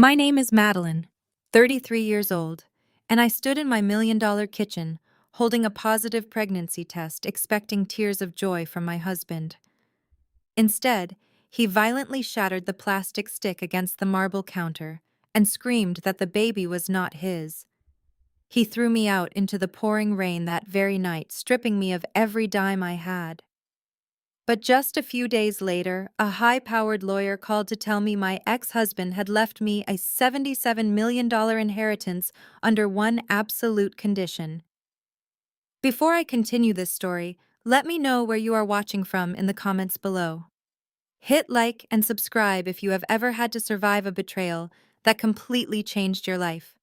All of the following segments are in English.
My name is Madeline, 33 years old, and I stood in my $1 million kitchen, holding a positive pregnancy test, expecting tears of joy from my husband. Instead, he violently shattered the plastic stick against the marble counter and screamed that the baby was not his. He threw me out into the pouring rain that very night, stripping me of every dime I had. But just a few days later, a high-powered lawyer called to tell me my ex-husband had left me a $77 million inheritance under one absolute condition. Before I continue this story, let me know where you are watching from in the comments below. Hit like and subscribe if you have ever had to survive a betrayal that completely changed your life.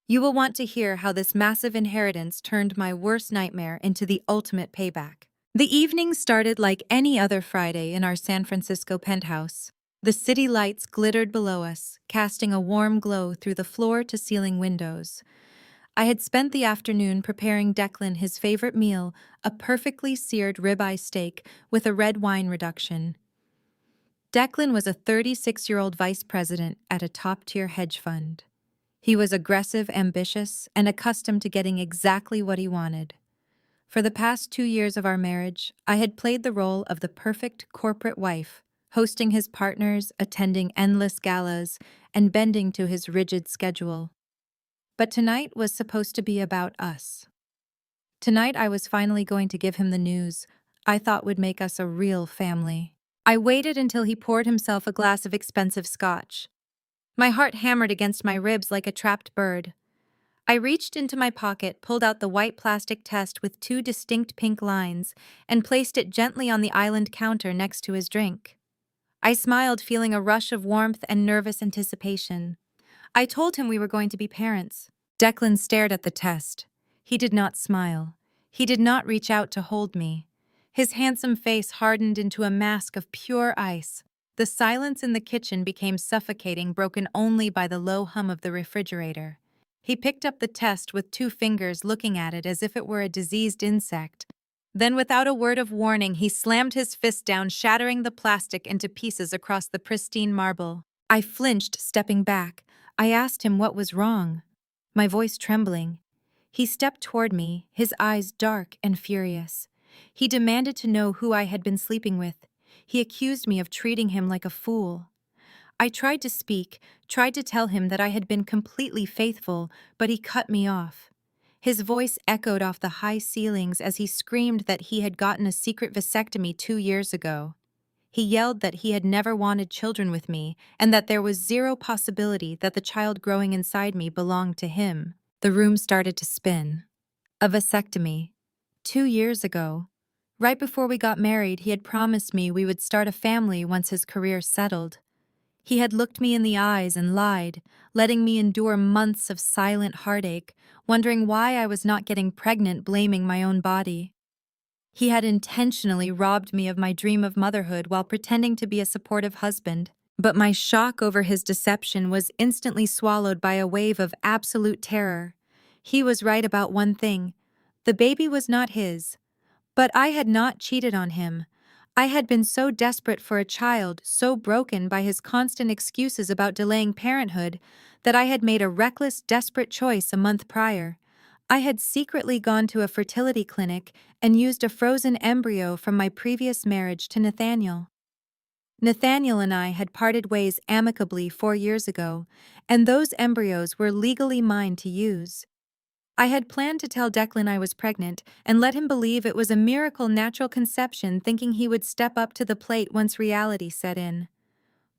You will want to hear how this massive inheritance turned my worst nightmare into the ultimate payback. The evening started like any other Friday in our San Francisco penthouse. The city lights glittered below us, casting a warm glow through the floor-to-ceiling windows. I had spent the afternoon preparing Declan his favorite meal, a perfectly seared ribeye steak with a red wine reduction. Declan was a 36-year-old vice president at a top-tier hedge fund. He was aggressive, ambitious, and accustomed to getting exactly what he wanted. For the past 2 years of our marriage, I had played the role of the perfect corporate wife, hosting his partners, attending endless galas, and bending to his rigid schedule. But tonight was supposed to be about us. Tonight I was finally going to give him the news I thought would make us a real family. I waited until he poured himself a glass of expensive scotch. My heart hammered against my ribs like a trapped bird. I reached into my pocket, pulled out the white plastic test with 2 distinct pink lines, and placed it gently on the island counter next to his drink. I smiled, feeling a rush of warmth and nervous anticipation. I told him we were going to be parents. Declan stared at the test. He did not smile. He did not reach out to hold me. His handsome face hardened into a mask of pure ice. The silence in the kitchen became suffocating, broken only by the low hum of the refrigerator. He picked up the test with 2 fingers, looking at it as if it were a diseased insect. Then, without a word of warning, he slammed his fist down, shattering the plastic into pieces across the pristine marble. I flinched, stepping back. I asked him what was wrong, my voice trembling. He stepped toward me, his eyes dark and furious. He demanded to know who I had been sleeping with. He accused me of treating him like a fool. I tried to speak, tried to tell him that I had been completely faithful, but he cut me off. His voice echoed off the high ceilings as he screamed that he had gotten a secret vasectomy 2 years ago. He yelled that he had never wanted children with me and that there was zero possibility that the child growing inside me belonged to him. The room started to spin. A vasectomy. 2 years ago. Right before we got married, he had promised me we would start a family once his career settled. He had looked me in the eyes and lied, letting me endure months of silent heartache, wondering why I was not getting pregnant, blaming my own body. He had intentionally robbed me of my dream of motherhood while pretending to be a supportive husband. But my shock over his deception was instantly swallowed by a wave of absolute terror. He was right about one thing. The baby was not his. But I had not cheated on him. I had been so desperate for a child, so broken by his constant excuses about delaying parenthood, that I had made a reckless, desperate choice a month prior. I had secretly gone to a fertility clinic and used a frozen embryo from my previous marriage to Nathaniel. Nathaniel and I had parted ways amicably 4 years ago, and those embryos were legally mine to use. I had planned to tell Declan I was pregnant and let him believe it was a miracle natural conception, thinking he would step up to the plate once reality set in.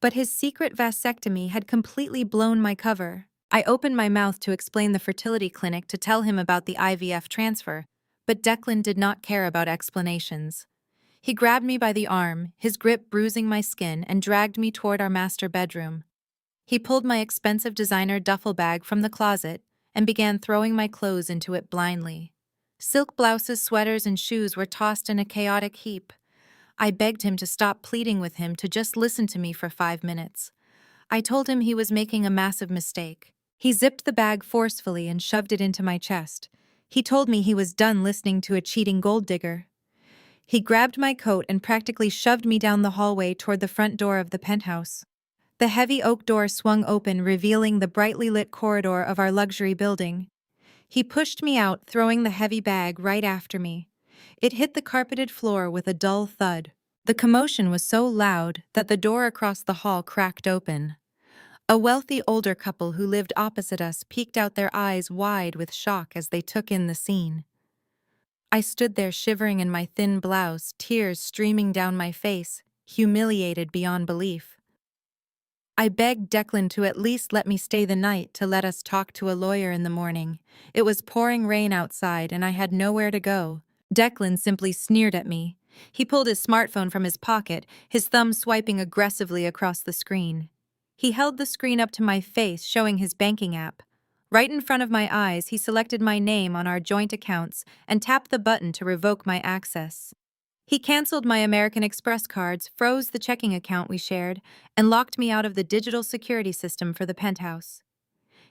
But his secret vasectomy had completely blown my cover. I opened my mouth to explain the fertility clinic, to tell him about the IVF transfer, but Declan did not care about explanations. He grabbed me by the arm, his grip bruising my skin, and dragged me toward our master bedroom. He pulled my expensive designer duffel bag from the closet and began throwing my clothes into it blindly. Silk blouses, sweaters, and shoes were tossed in a chaotic heap. I begged him to stop, pleading with him to just listen to me for 5 minutes. I told him he was making a massive mistake. He zipped the bag forcefully and shoved it into my chest. He told me he was done listening to a cheating gold digger. He grabbed my coat and practically shoved me down the hallway toward the front door of the penthouse. The heavy oak door swung open, revealing the brightly lit corridor of our luxury building. He pushed me out, throwing the heavy bag right after me. It hit the carpeted floor with a dull thud. The commotion was so loud that the door across the hall cracked open. A wealthy older couple who lived opposite us peeked out, their eyes wide with shock as they took in the scene. I stood there shivering in my thin blouse, tears streaming down my face, humiliated beyond belief. I begged Declan to at least let me stay the night, to let us talk to a lawyer in the morning. It was pouring rain outside and I had nowhere to go. Declan simply sneered at me. He pulled his smartphone from his pocket, his thumb swiping aggressively across the screen. He held the screen up to my face, showing his banking app. Right in front of my eyes, he selected my name on our joint accounts and tapped the button to revoke my access. He canceled my American Express cards, froze the checking account we shared, and locked me out of the digital security system for the penthouse.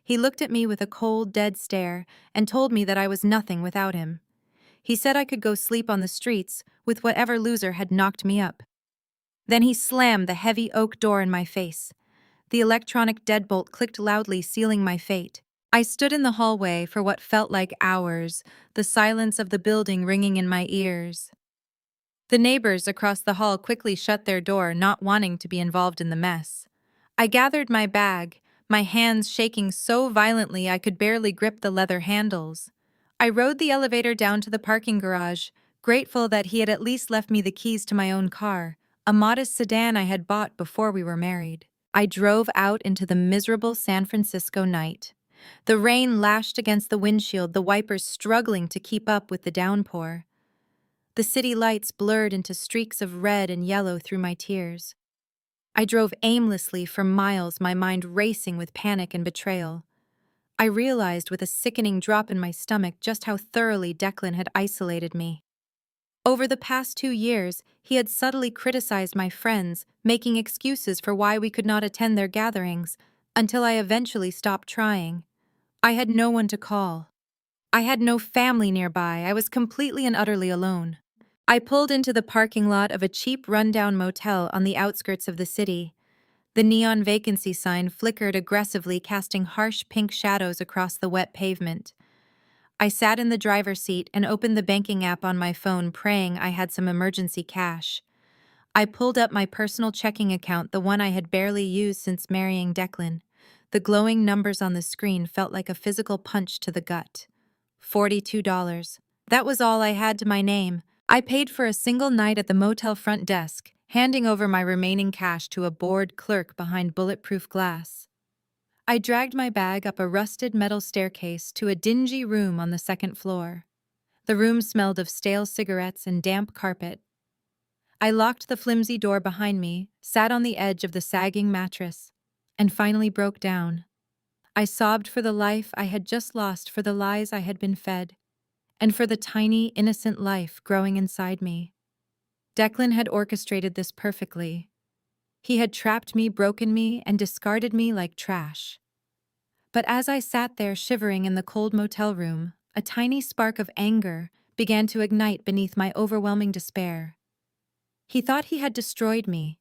He looked at me with a cold, dead stare and told me that I was nothing without him. He said I could go sleep on the streets with whatever loser had knocked me up. Then he slammed the heavy oak door in my face. The electronic deadbolt clicked loudly, sealing my fate. I stood in the hallway for what felt like hours, the silence of the building ringing in my ears. The neighbors across the hall quickly shut their door, not wanting to be involved in the mess. I gathered my bag, my hands shaking so violently I could barely grip the leather handles. I rode the elevator down to the parking garage, grateful that he had at least left me the keys to my own car, a modest sedan I had bought before we were married. I drove out into the miserable San Francisco night. The rain lashed against the windshield, the wipers struggling to keep up with the downpour. The city lights blurred into streaks of red and yellow through my tears. I drove aimlessly for miles, my mind racing with panic and betrayal. I realized with a sickening drop in my stomach just how thoroughly Declan had isolated me. Over the past 2 years, he had subtly criticized my friends, making excuses for why we could not attend their gatherings, until I eventually stopped trying. I had no one to call. I had no family nearby. I was completely and utterly alone. I pulled into the parking lot of a cheap rundown motel on the outskirts of the city. The neon vacancy sign flickered aggressively, casting harsh pink shadows across the wet pavement. I sat in the driver's seat and opened the banking app on my phone, praying I had some emergency cash. I pulled up my personal checking account, the one I had barely used since marrying Declan. The glowing numbers on the screen felt like a physical punch to the gut. $42. That was all I had to my name. I paid for a single night at the motel front desk, handing over my remaining cash to a bored clerk behind bulletproof glass. I dragged my bag up a rusted metal staircase to a dingy room on the second floor. The room smelled of stale cigarettes and damp carpet. I locked the flimsy door behind me, sat on the edge of the sagging mattress, and finally broke down. I sobbed for the life I had just lost, for the lies I had been fed, and for the tiny, innocent life growing inside me. Declan had orchestrated this perfectly. He had trapped me, broken me, and discarded me like trash. But as I sat there shivering in the cold motel room, a tiny spark of anger began to ignite beneath my overwhelming despair. He thought he had destroyed me.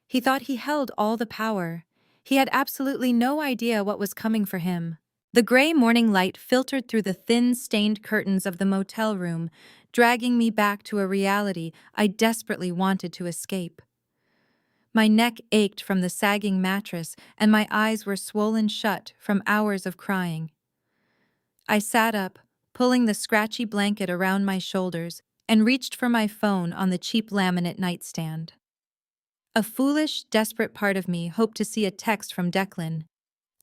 He thought he held all the power. He had absolutely no idea what was coming for him. The gray morning light filtered through the thin, stained curtains of the motel room, dragging me back to a reality I desperately wanted to escape. My neck ached from the sagging mattress, and my eyes were swollen shut from hours of crying. I sat up, pulling the scratchy blanket around my shoulders, and reached for my phone on the cheap laminate nightstand. A foolish, desperate part of me hoped to see a text from Declan.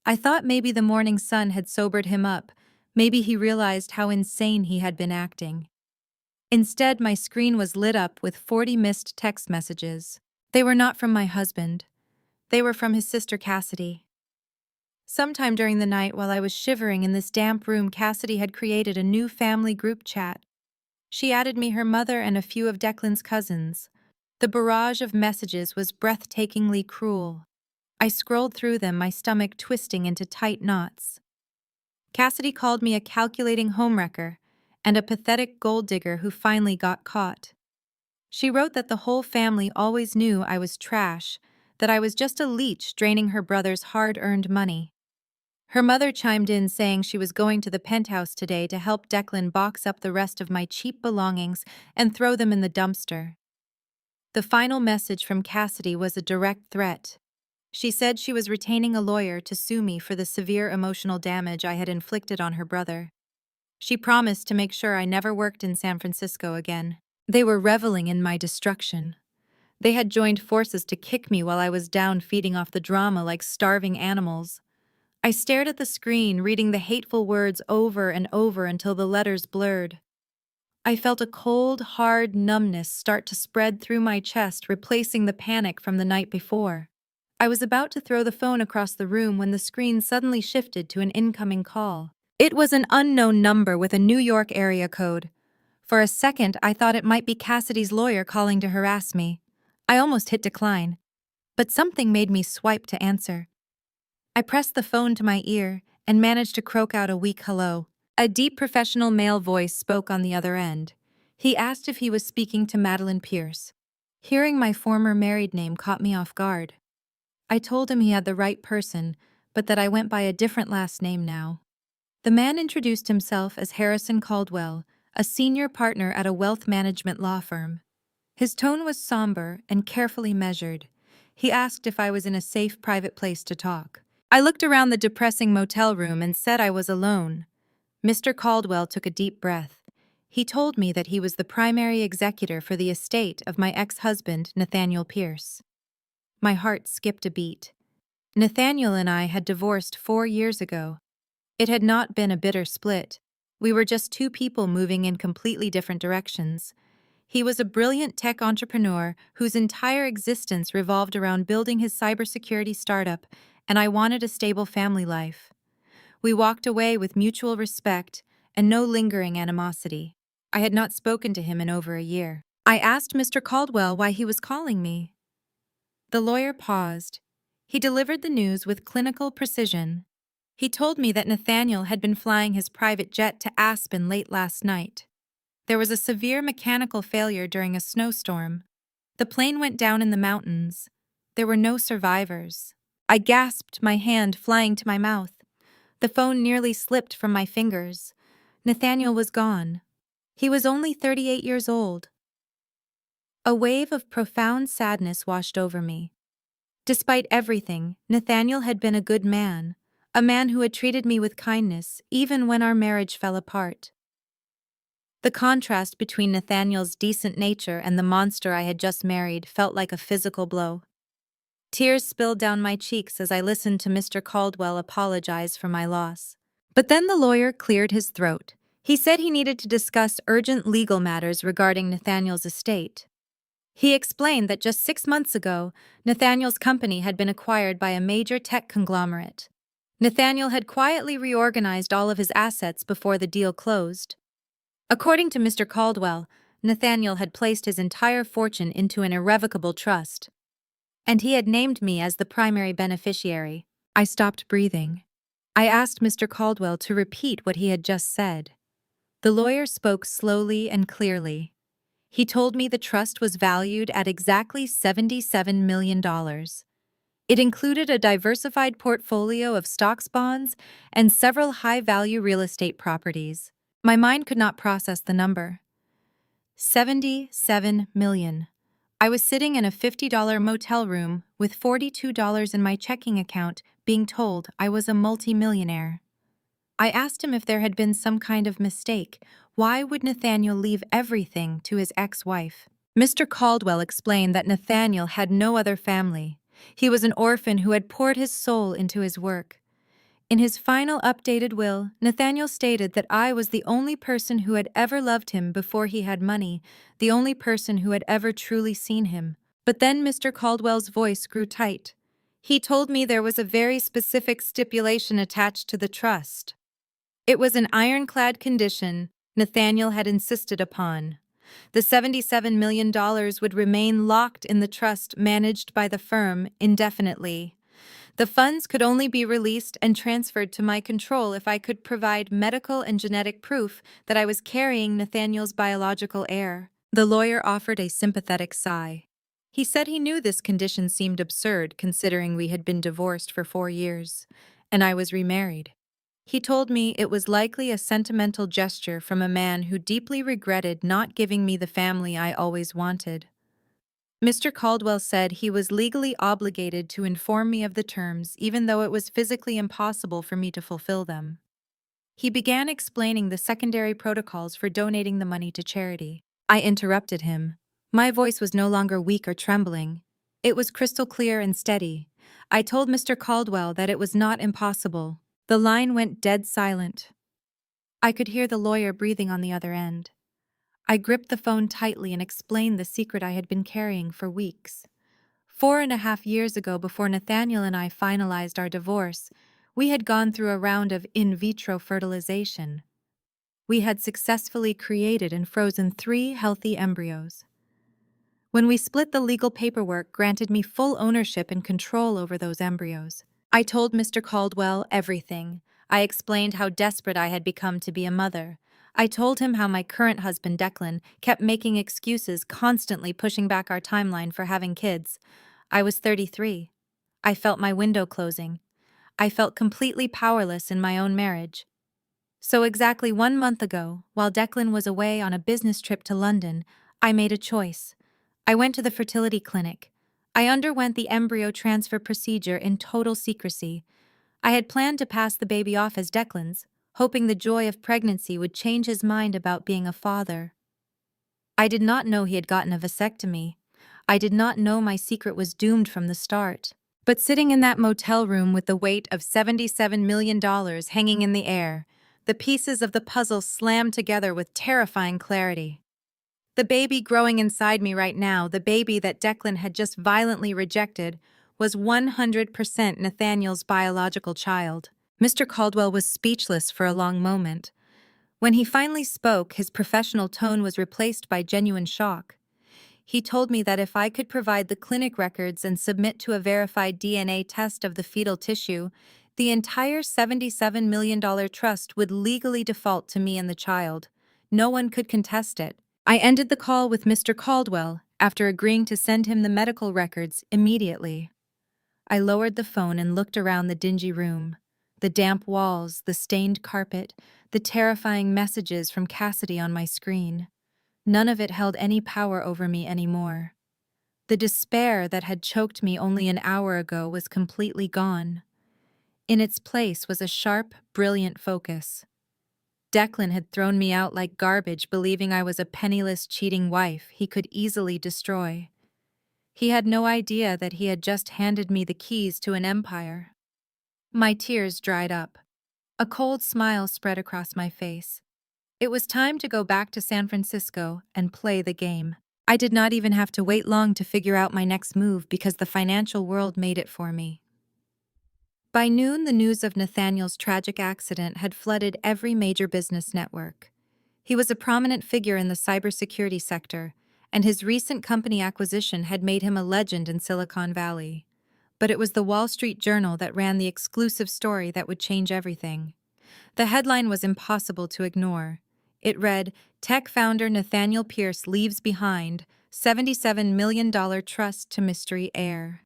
I thought maybe the morning sun had sobered him up, maybe he realized how insane he had been acting. Instead, my screen was lit up with 40 missed text messages. They were not from my husband. They were from his sister Cassidy. Sometime during the night, while I was shivering in this damp room, Cassidy had created a new family group chat. She added me, her mother, and a few of Declan's cousins. The barrage of messages was breathtakingly cruel. I scrolled through them, my stomach twisting into tight knots. Cassidy called me a calculating homewrecker and a pathetic gold digger who finally got caught. She wrote that the whole family always knew I was trash, that I was just a leech draining her brother's hard-earned money. Her mother chimed in saying she was going to the penthouse today to help Declan box up the rest of my cheap belongings and throw them in the dumpster. The final message from Cassidy was a direct threat. She said she was retaining a lawyer to sue me for the severe emotional damage I had inflicted on her brother. She promised to make sure I never worked in San Francisco again. They were reveling in my destruction. They had joined forces to kick me while I was down feeding off the drama like starving animals. I stared at the screen, reading the hateful words over and over until the letters blurred. I felt a cold, hard numbness start to spread through my chest, replacing the panic from the night before. I was about to throw the phone across the room when the screen suddenly shifted to an incoming call. It was an unknown number with a New York area code. For a second, I thought it might be Cassidy's lawyer calling to harass me. I almost hit decline, but something made me swipe to answer. I pressed the phone to my ear and managed to croak out a weak hello. A deep professional male voice spoke on the other end. He asked if he was speaking to Madeline Pierce. Hearing my former married name caught me off guard. I told him he had the right person, but that I went by a different last name now. The man introduced himself as Harrison Caldwell, a senior partner at a wealth management law firm. His tone was somber and carefully measured. He asked if I was in a safe private place to talk. I looked around the depressing motel room and said I was alone. Mr. Caldwell took a deep breath. He told me that he was the primary executor for the estate of my ex-husband, Nathaniel Pierce. My heart skipped a beat. Nathaniel and I had divorced 4 years ago. It had not been a bitter split. We were just two people moving in completely different directions. He was a brilliant tech entrepreneur whose entire existence revolved around building his cybersecurity startup, and I wanted a stable family life. We walked away with mutual respect and no lingering animosity. I had not spoken to him in over a year. I asked Mr. Caldwell why he was calling me. The lawyer paused. He delivered the news with clinical precision. He told me that Nathaniel had been flying his private jet to Aspen late last night. There was a severe mechanical failure during a snowstorm. The plane went down in the mountains. There were no survivors. I gasped, my hand flying to my mouth. The phone nearly slipped from my fingers. Nathaniel was gone. He was only 38 years old. A wave of profound sadness washed over me. Despite everything, Nathaniel had been a good man, a man who had treated me with kindness even when our marriage fell apart. The contrast between Nathaniel's decent nature and the monster I had just married felt like a physical blow. Tears spilled down my cheeks as I listened to Mr. Caldwell apologize for my loss. But then the lawyer cleared his throat. He said he needed to discuss urgent legal matters regarding Nathaniel's estate. He explained that just 6 months ago, Nathaniel's company had been acquired by a major tech conglomerate. Nathaniel had quietly reorganized all of his assets before the deal closed. According to Mr. Caldwell, Nathaniel had placed his entire fortune into an irrevocable trust, and he had named me as the primary beneficiary. I stopped breathing. I asked Mr. Caldwell to repeat what he had just said. The lawyer spoke slowly and clearly. He told me the trust was valued at exactly $77 million. It included a diversified portfolio of stocks, bonds, and several high-value real estate properties. My mind could not process the number. 77 million. I was sitting in a $50 motel room with $42 in my checking account, being told I was a multimillionaire. I asked him if there had been some kind of mistake. Why would Nathaniel leave everything to his ex-wife? Mr. Caldwell explained that Nathaniel had no other family. He was an orphan who had poured his soul into his work. In his final updated will, Nathaniel stated that I was the only person who had ever loved him before he had money, the only person who had ever truly seen him. But then Mr. Caldwell's voice grew tight. He told me there was a very specific stipulation attached to the trust. It was an ironclad condition Nathaniel had insisted upon. The $77 million would remain locked in the trust managed by the firm indefinitely. The funds could only be released and transferred to my control if I could provide medical and genetic proof that I was carrying Nathaniel's biological heir. The lawyer offered a sympathetic sigh. He said he knew this condition seemed absurd considering we had been divorced for 4 years, and I was remarried. He told me it was likely a sentimental gesture from a man who deeply regretted not giving me the family I always wanted. Mr. Caldwell said he was legally obligated to inform me of the terms even though it was physically impossible for me to fulfill them. He began explaining the secondary protocols for donating the money to charity. I interrupted him. My voice was no longer weak or trembling. It was crystal clear and steady. I told Mr. Caldwell that it was not impossible. The line went dead silent. I could hear the lawyer breathing on the other end. I gripped the phone tightly and explained the secret I had been carrying for weeks. 4.5 years ago, before Nathaniel and I finalized our divorce, we had gone through a round of in vitro fertilization. We had successfully created and frozen 3 healthy embryos. When we split, the legal paperwork granted me full ownership and control over those embryos. I told Mr. Caldwell everything. I explained how desperate I had become to be a mother. I told him how my current husband, Declan, kept making excuses, constantly pushing back our timeline for having kids. I was 33. I felt my window closing. I felt completely powerless in my own marriage. So exactly 1 month ago, while Declan was away on a business trip to London, I made a choice. I went to the fertility clinic. I underwent the embryo transfer procedure in total secrecy. I had planned to pass the baby off as Declan's, hoping the joy of pregnancy would change his mind about being a father. I did not know he had gotten a vasectomy. I did not know my secret was doomed from the start. But sitting in that motel room with the weight of $77 million hanging in the air, the pieces of the puzzle slammed together with terrifying clarity. The baby growing inside me right now, the baby that Declan had just violently rejected, was 100% Nathaniel's biological child. Mr. Caldwell was speechless for a long moment. When he finally spoke, his professional tone was replaced by genuine shock. He told me that if I could provide the clinic records and submit to a verified DNA test of the fetal tissue, the entire $77 million trust would legally default to me and the child. No one could contest it. I ended the call with Mr. Caldwell after agreeing to send him the medical records immediately. I lowered the phone and looked around the dingy room. The damp walls, the stained carpet, the terrifying messages from Cassidy on my screen. None of it held any power over me anymore. The despair that had choked me only an hour ago was completely gone. In its place was a sharp, brilliant focus. Declan had thrown me out like garbage, believing I was a penniless, cheating wife he could easily destroy. He had no idea that he had just handed me the keys to an empire. My tears dried up. A cold smile spread across my face. It was time to go back to San Francisco and play the game. I did not even have to wait long to figure out my next move because the financial world made it for me. By noon, the news of Nathaniel's tragic accident had flooded every major business network. He was a prominent figure in the cybersecurity sector, and his recent company acquisition had made him a legend in Silicon Valley. But it was the Wall Street Journal that ran the exclusive story that would change everything. The headline was impossible to ignore. It read, "Tech founder Nathaniel Pierce leaves behind $77 million trust to mystery heir."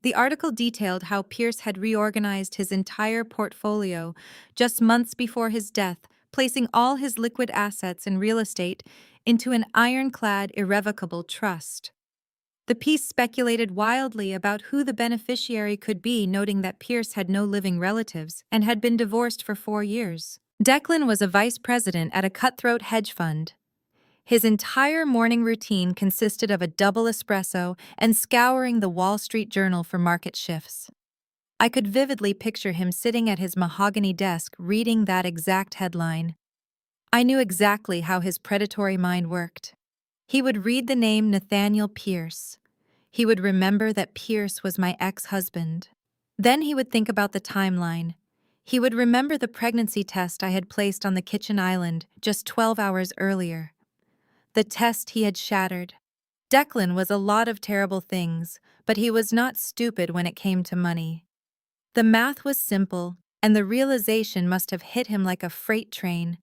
The article detailed how Pierce had reorganized his entire portfolio just months before his death, placing all his liquid assets and real estate into an ironclad, irrevocable trust. The piece speculated wildly about who the beneficiary could be, noting that Pierce had no living relatives and had been divorced for 4 years. Declan was a vice president at a cutthroat hedge fund. His entire morning routine consisted of a double espresso and scouring the Wall Street Journal for market shifts. I could vividly picture him sitting at his mahogany desk reading that exact headline. I knew exactly how his predatory mind worked. He would read the name Nathaniel Pierce. He would remember that Pierce was my ex-husband. Then he would think about the timeline. He would remember the pregnancy test I had placed on the kitchen island just 12 hours earlier. The test he had shattered. Declan was a lot of terrible things, but he was not stupid when it came to money. The math was simple, and the realization must have hit him like a freight train.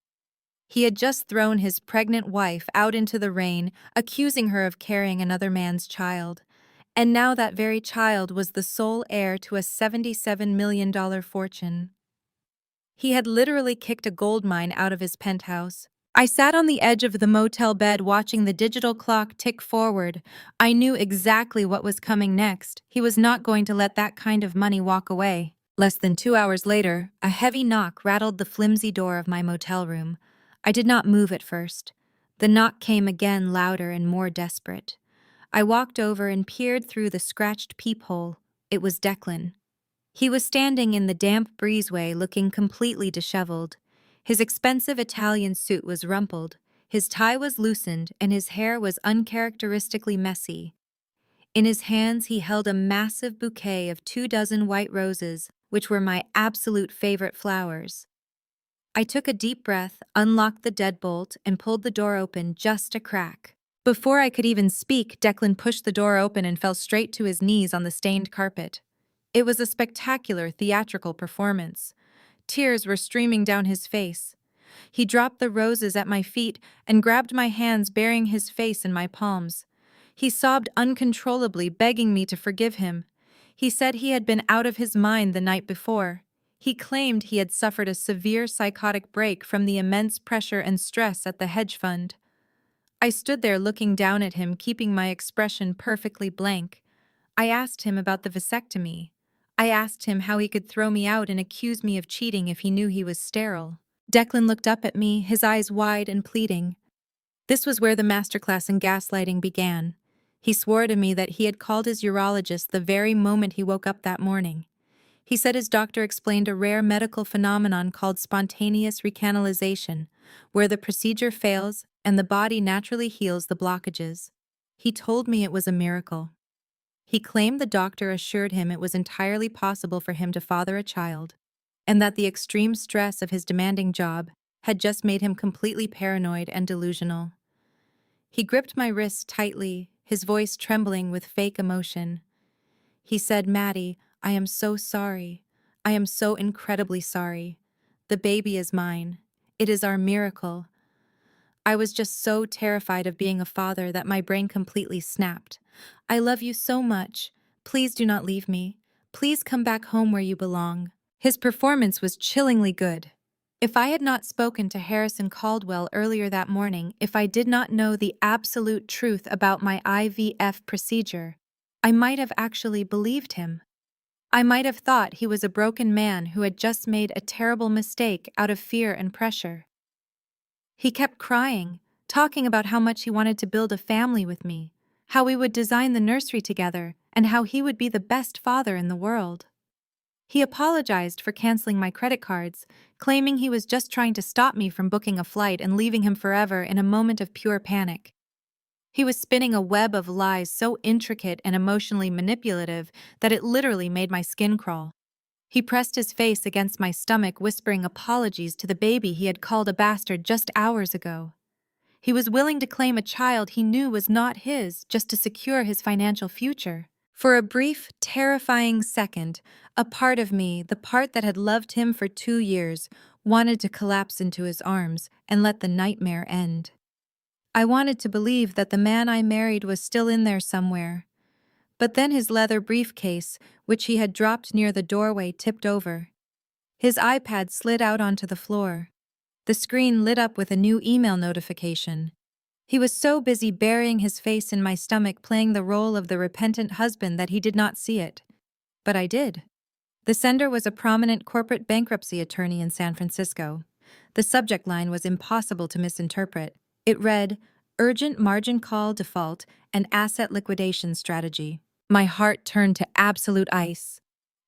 He had just thrown his pregnant wife out into the rain, accusing her of carrying another man's child. And now that very child was the sole heir to a $77 million fortune. He had literally kicked a gold mine out of his penthouse. I sat on the edge of the motel bed watching the digital clock tick forward. I knew exactly what was coming next. He was not going to let that kind of money walk away. Less than 2 hours later, a heavy knock rattled the flimsy door of my motel room. I did not move at first. The knock came again, louder and more desperate. I walked over and peered through the scratched peephole. It was Declan. He was standing in the damp breezeway, looking completely disheveled. His expensive Italian suit was rumpled, his tie was loosened, and his hair was uncharacteristically messy. In his hands he held a massive bouquet of 24 white roses, which were my absolute favorite flowers. I took a deep breath, unlocked the deadbolt, and pulled the door open just a crack. Before I could even speak, Declan pushed the door open and fell straight to his knees on the stained carpet. It was a spectacular theatrical performance. Tears were streaming down his face. He dropped the roses at my feet and grabbed my hands, burying his face in my palms. He sobbed uncontrollably, begging me to forgive him. He said he had been out of his mind the night before. He claimed he had suffered a severe psychotic break from the immense pressure and stress at the hedge fund. I stood there looking down at him, keeping my expression perfectly blank. I asked him about the vasectomy. I asked him how he could throw me out and accuse me of cheating if he knew he was sterile. Declan looked up at me, his eyes wide and pleading. This was where the masterclass in gaslighting began. He swore to me that he had called his urologist the very moment he woke up that morning. He said his doctor explained a rare medical phenomenon called spontaneous recanalization, where the procedure fails and the body naturally heals the blockages. He told me it was a miracle. He claimed the doctor assured him it was entirely possible for him to father a child, and that the extreme stress of his demanding job had just made him completely paranoid and delusional. He gripped my wrist tightly, his voice trembling with fake emotion. He said, "Maddie, I am so sorry. I am so incredibly sorry. The baby is mine. It is our miracle." I was just so terrified of being a father that my brain completely snapped. "I love you so much. Please do not leave me. Please come back home where you belong." His performance was chillingly good. If I had not spoken to Harrison Caldwell earlier that morning, if I did not know the absolute truth about my IVF procedure, I might have actually believed him. I might have thought he was a broken man who had just made a terrible mistake out of fear and pressure. He kept crying, talking about how much he wanted to build a family with me, how we would design the nursery together, and how he would be the best father in the world. He apologized for canceling my credit cards, claiming he was just trying to stop me from booking a flight and leaving him forever in a moment of pure panic. He was spinning a web of lies so intricate and emotionally manipulative that it literally made my skin crawl. He pressed his face against my stomach, whispering apologies to the baby he had called a bastard just hours ago. He was willing to claim a child he knew was not his just to secure his financial future. For a brief, terrifying second, a part of me, the part that had loved him for 2 years, wanted to collapse into his arms and let the nightmare end. I wanted to believe that the man I married was still in there somewhere. But then his leather briefcase, which he had dropped near the doorway, tipped over. His iPad slid out onto the floor. The screen lit up with a new email notification. He was so busy burying his face in my stomach, playing the role of the repentant husband, that he did not see it. But I did. The sender was a prominent corporate bankruptcy attorney in San Francisco. The subject line was impossible to misinterpret. It read, "Urgent margin call default and asset liquidation strategy." My heart turned to absolute ice.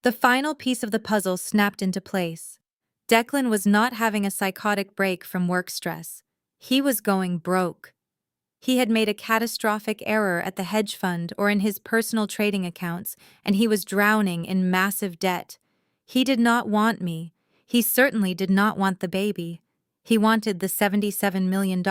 The final piece of the puzzle snapped into place. Declan was not having a psychotic break from work stress. He was going broke. He had made a catastrophic error at the hedge fund or in his personal trading accounts, and he was drowning in massive debt. He did not want me. He certainly did not want the baby. He wanted the $77 million.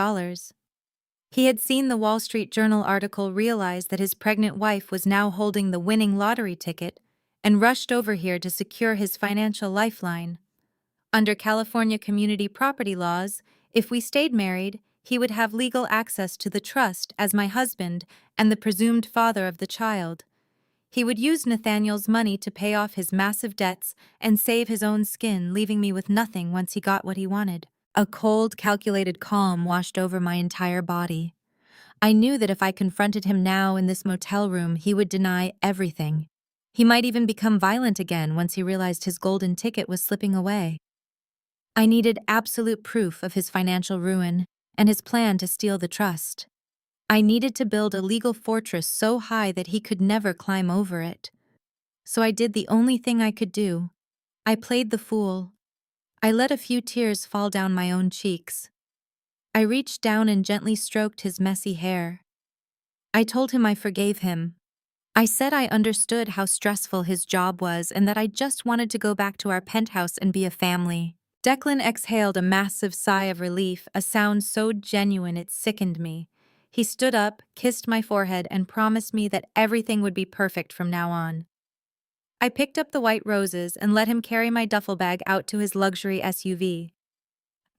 He had seen the Wall Street Journal article, realized that his pregnant wife was now holding the winning lottery ticket, and rushed over here to secure his financial lifeline. Under California community property laws, If we stayed married, he would have legal access to the trust as my husband and the presumed father of the child. He would use Nathaniel's money to pay off his massive debts and save his own skin, leaving me with nothing once he got what he wanted. A cold, calculated calm washed over my entire body. I knew that if I confronted him now in this motel room, he would deny everything. He might even become violent again once he realized his golden ticket was slipping away. I needed absolute proof of his financial ruin and his plan to steal the trust. I needed to build a legal fortress so high that he could never climb over it. So I did the only thing I could do. I played the fool. I let a few tears fall down my own cheeks. I reached down and gently stroked his messy hair. I told him I forgave him. I said I understood how stressful his job was and that I just wanted to go back to our penthouse and be a family. Declan exhaled a massive sigh of relief, a sound so genuine it sickened me. He stood up, kissed my forehead, and promised me that everything would be perfect from now on. I picked up the white roses and let him carry my duffel bag out to his luxury SUV.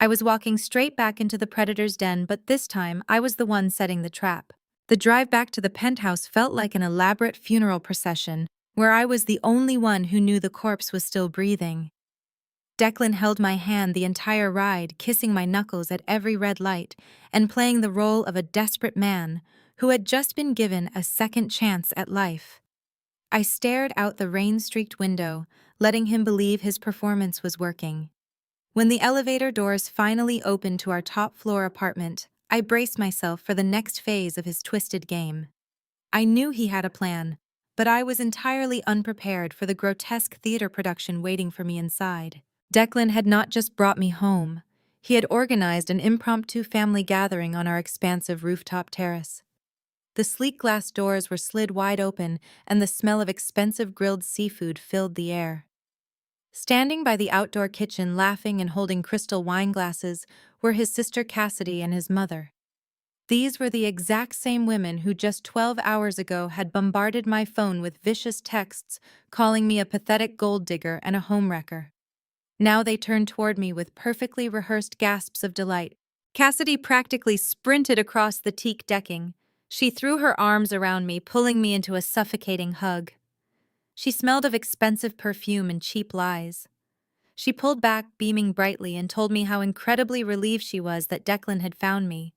I was walking straight back into the predator's den, but this time I was the one setting the trap. The drive back to the penthouse felt like an elaborate funeral procession, where I was the only one who knew the corpse was still breathing. Declan held my hand the entire ride, kissing my knuckles at every red light and playing the role of a desperate man who had just been given a second chance at life. I stared out the rain-streaked window, letting him believe his performance was working. When the elevator doors finally opened to our top-floor apartment, I braced myself for the next phase of his twisted game. I knew he had a plan, but I was entirely unprepared for the grotesque theater production waiting for me inside. Declan had not just brought me home. He had organized an impromptu family gathering on our expansive rooftop terrace. The sleek glass doors were slid wide open, and the smell of expensive grilled seafood filled the air. Standing by the outdoor kitchen laughing and holding crystal wine glasses were his sister Cassidy and his mother. These were the exact same women who just 12 hours ago had bombarded my phone with vicious texts calling me a pathetic gold digger and a homewrecker. Now they turned toward me with perfectly rehearsed gasps of delight. Cassidy practically sprinted across the teak decking. She threw her arms around me, pulling me into a suffocating hug. She smelled of expensive perfume and cheap lies. She pulled back, beaming brightly, and told me how incredibly relieved she was that Declan had found me.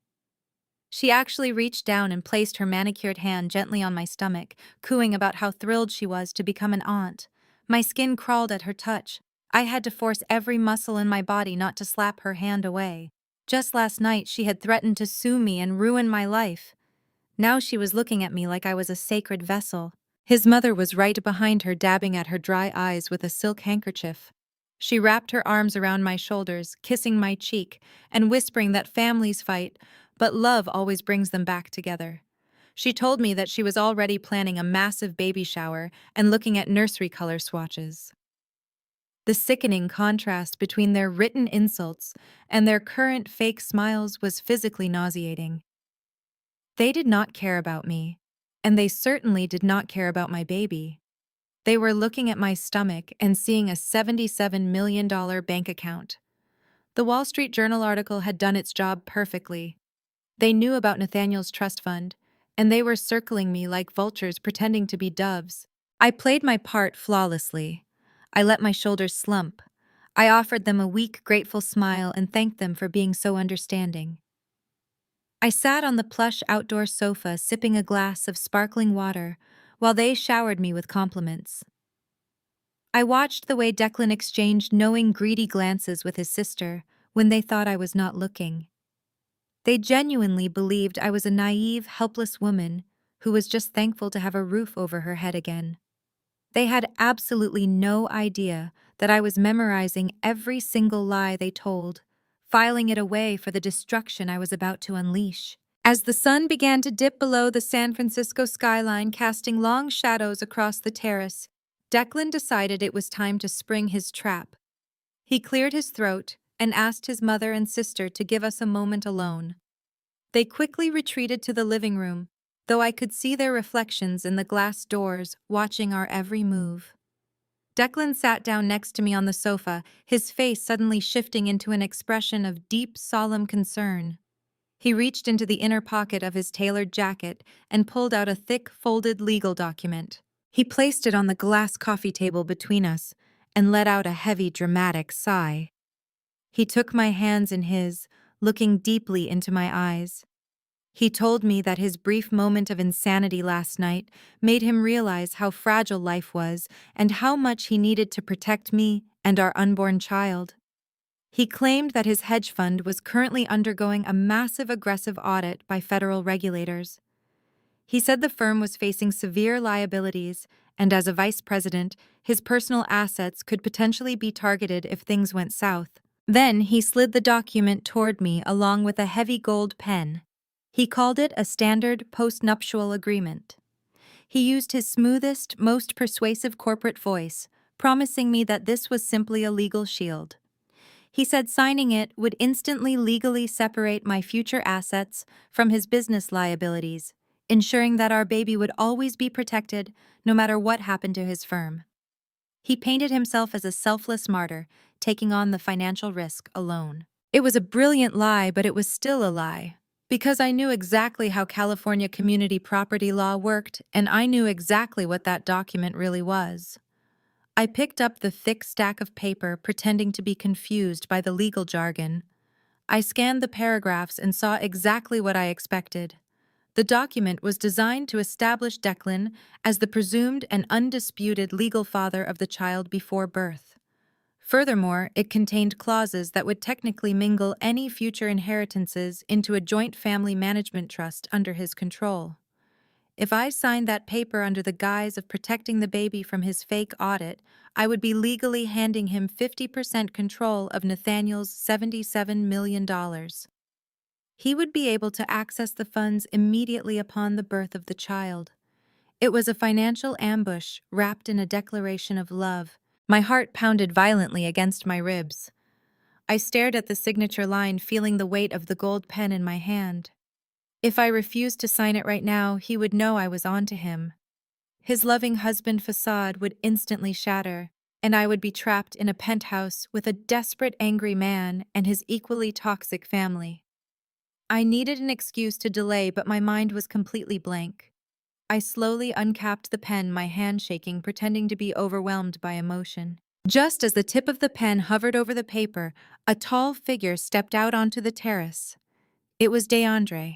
She actually reached down and placed her manicured hand gently on my stomach, cooing about how thrilled she was to become an aunt. My skin crawled at her touch. I had to force every muscle in my body not to slap her hand away. Just last night, she had threatened to sue me and ruin my life. Now she was looking at me like I was a sacred vessel. His mother was right behind her, dabbing at her dry eyes with a silk handkerchief. She wrapped her arms around my shoulders, kissing my cheek, and whispering that families fight, but love always brings them back together. She told me that she was already planning a massive baby shower and looking at nursery color swatches. The sickening contrast between their written insults and their current fake smiles was physically nauseating. They did not care about me, and they certainly did not care about my baby. They were looking at my stomach and seeing a $77 million bank account. The Wall Street Journal article had done its job perfectly. They knew about Nathaniel's trust fund, and they were circling me like vultures pretending to be doves. I played my part flawlessly. I let my shoulders slump. I offered them a weak, grateful smile and thanked them for being so understanding. I sat on the plush outdoor sofa sipping a glass of sparkling water while they showered me with compliments. I watched the way Declan exchanged knowing, greedy glances with his sister when they thought I was not looking. They genuinely believed I was a naive, helpless woman who was just thankful to have a roof over her head again. They had absolutely no idea that I was memorizing every single lie they told, filing it away for the destruction I was about to unleash. As the sun began to dip below the San Francisco skyline, casting long shadows across the terrace, Declan decided it was time to spring his trap. He cleared his throat and asked his mother and sister to give us a moment alone. They quickly retreated to the living room, though I could see their reflections in the glass doors watching our every move. Declan sat down next to me on the sofa, his face suddenly shifting into an expression of deep, solemn concern. He reached into the inner pocket of his tailored jacket and pulled out a thick, folded legal document. He placed it on the glass coffee table between us and let out a heavy, dramatic sigh. He took my hands in his, looking deeply into my eyes. He told me that his brief moment of insanity last night made him realize how fragile life was and how much he needed to protect me and our unborn child. He claimed that his hedge fund was currently undergoing a massive aggressive audit by federal regulators. He said the firm was facing severe liabilities, and as a vice president, his personal assets could potentially be targeted if things went south. Then he slid the document toward me along with a heavy gold pen. He called it a standard post-nuptial agreement. He used his smoothest, most persuasive corporate voice, promising me that this was simply a legal shield. He said signing it would instantly legally separate my future assets from his business liabilities, ensuring that our baby would always be protected no matter what happened to his firm. He painted himself as a selfless martyr, taking on the financial risk alone. It was a brilliant lie, but it was still a lie. Because I knew exactly how California community property law worked, and I knew exactly what that document really was. I picked up the thick stack of paper, pretending to be confused by the legal jargon. I scanned the paragraphs and saw exactly what I expected. The document was designed to establish Declan as the presumed and undisputed legal father of the child before birth. Furthermore, it contained clauses that would technically mingle any future inheritances into a joint family management trust under his control. If I signed that paper under the guise of protecting the baby from his fake audit, I would be legally handing him 50% control of Nathaniel's $77 million. He would be able to access the funds immediately upon the birth of the child. It was a financial ambush wrapped in a declaration of love. My heart pounded violently against my ribs. I stared at the signature line, feeling the weight of the gold pen in my hand. If I refused to sign it right now, he would know I was on to him. His loving husband facade would instantly shatter, and I would be trapped in a penthouse with a desperate, angry man and his equally toxic family. I needed an excuse to delay, but my mind was completely blank. I slowly uncapped the pen, my hand shaking, pretending to be overwhelmed by emotion. Just as the tip of the pen hovered over the paper, a tall figure stepped out onto the terrace. It was DeAndre.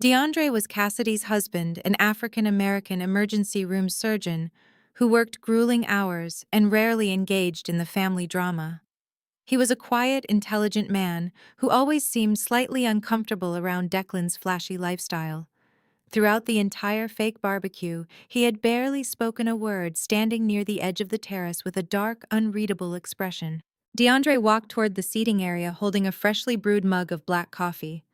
DeAndre was Cassidy's husband, an African-American emergency room surgeon who worked grueling hours and rarely engaged in the family drama. He was a quiet, intelligent man who always seemed slightly uncomfortable around Declan's flashy lifestyle. Throughout the entire fake barbecue, he had barely spoken a word, standing near the edge of the terrace with a dark, unreadable expression. DeAndre walked toward the seating area holding a freshly brewed mug of black coffee.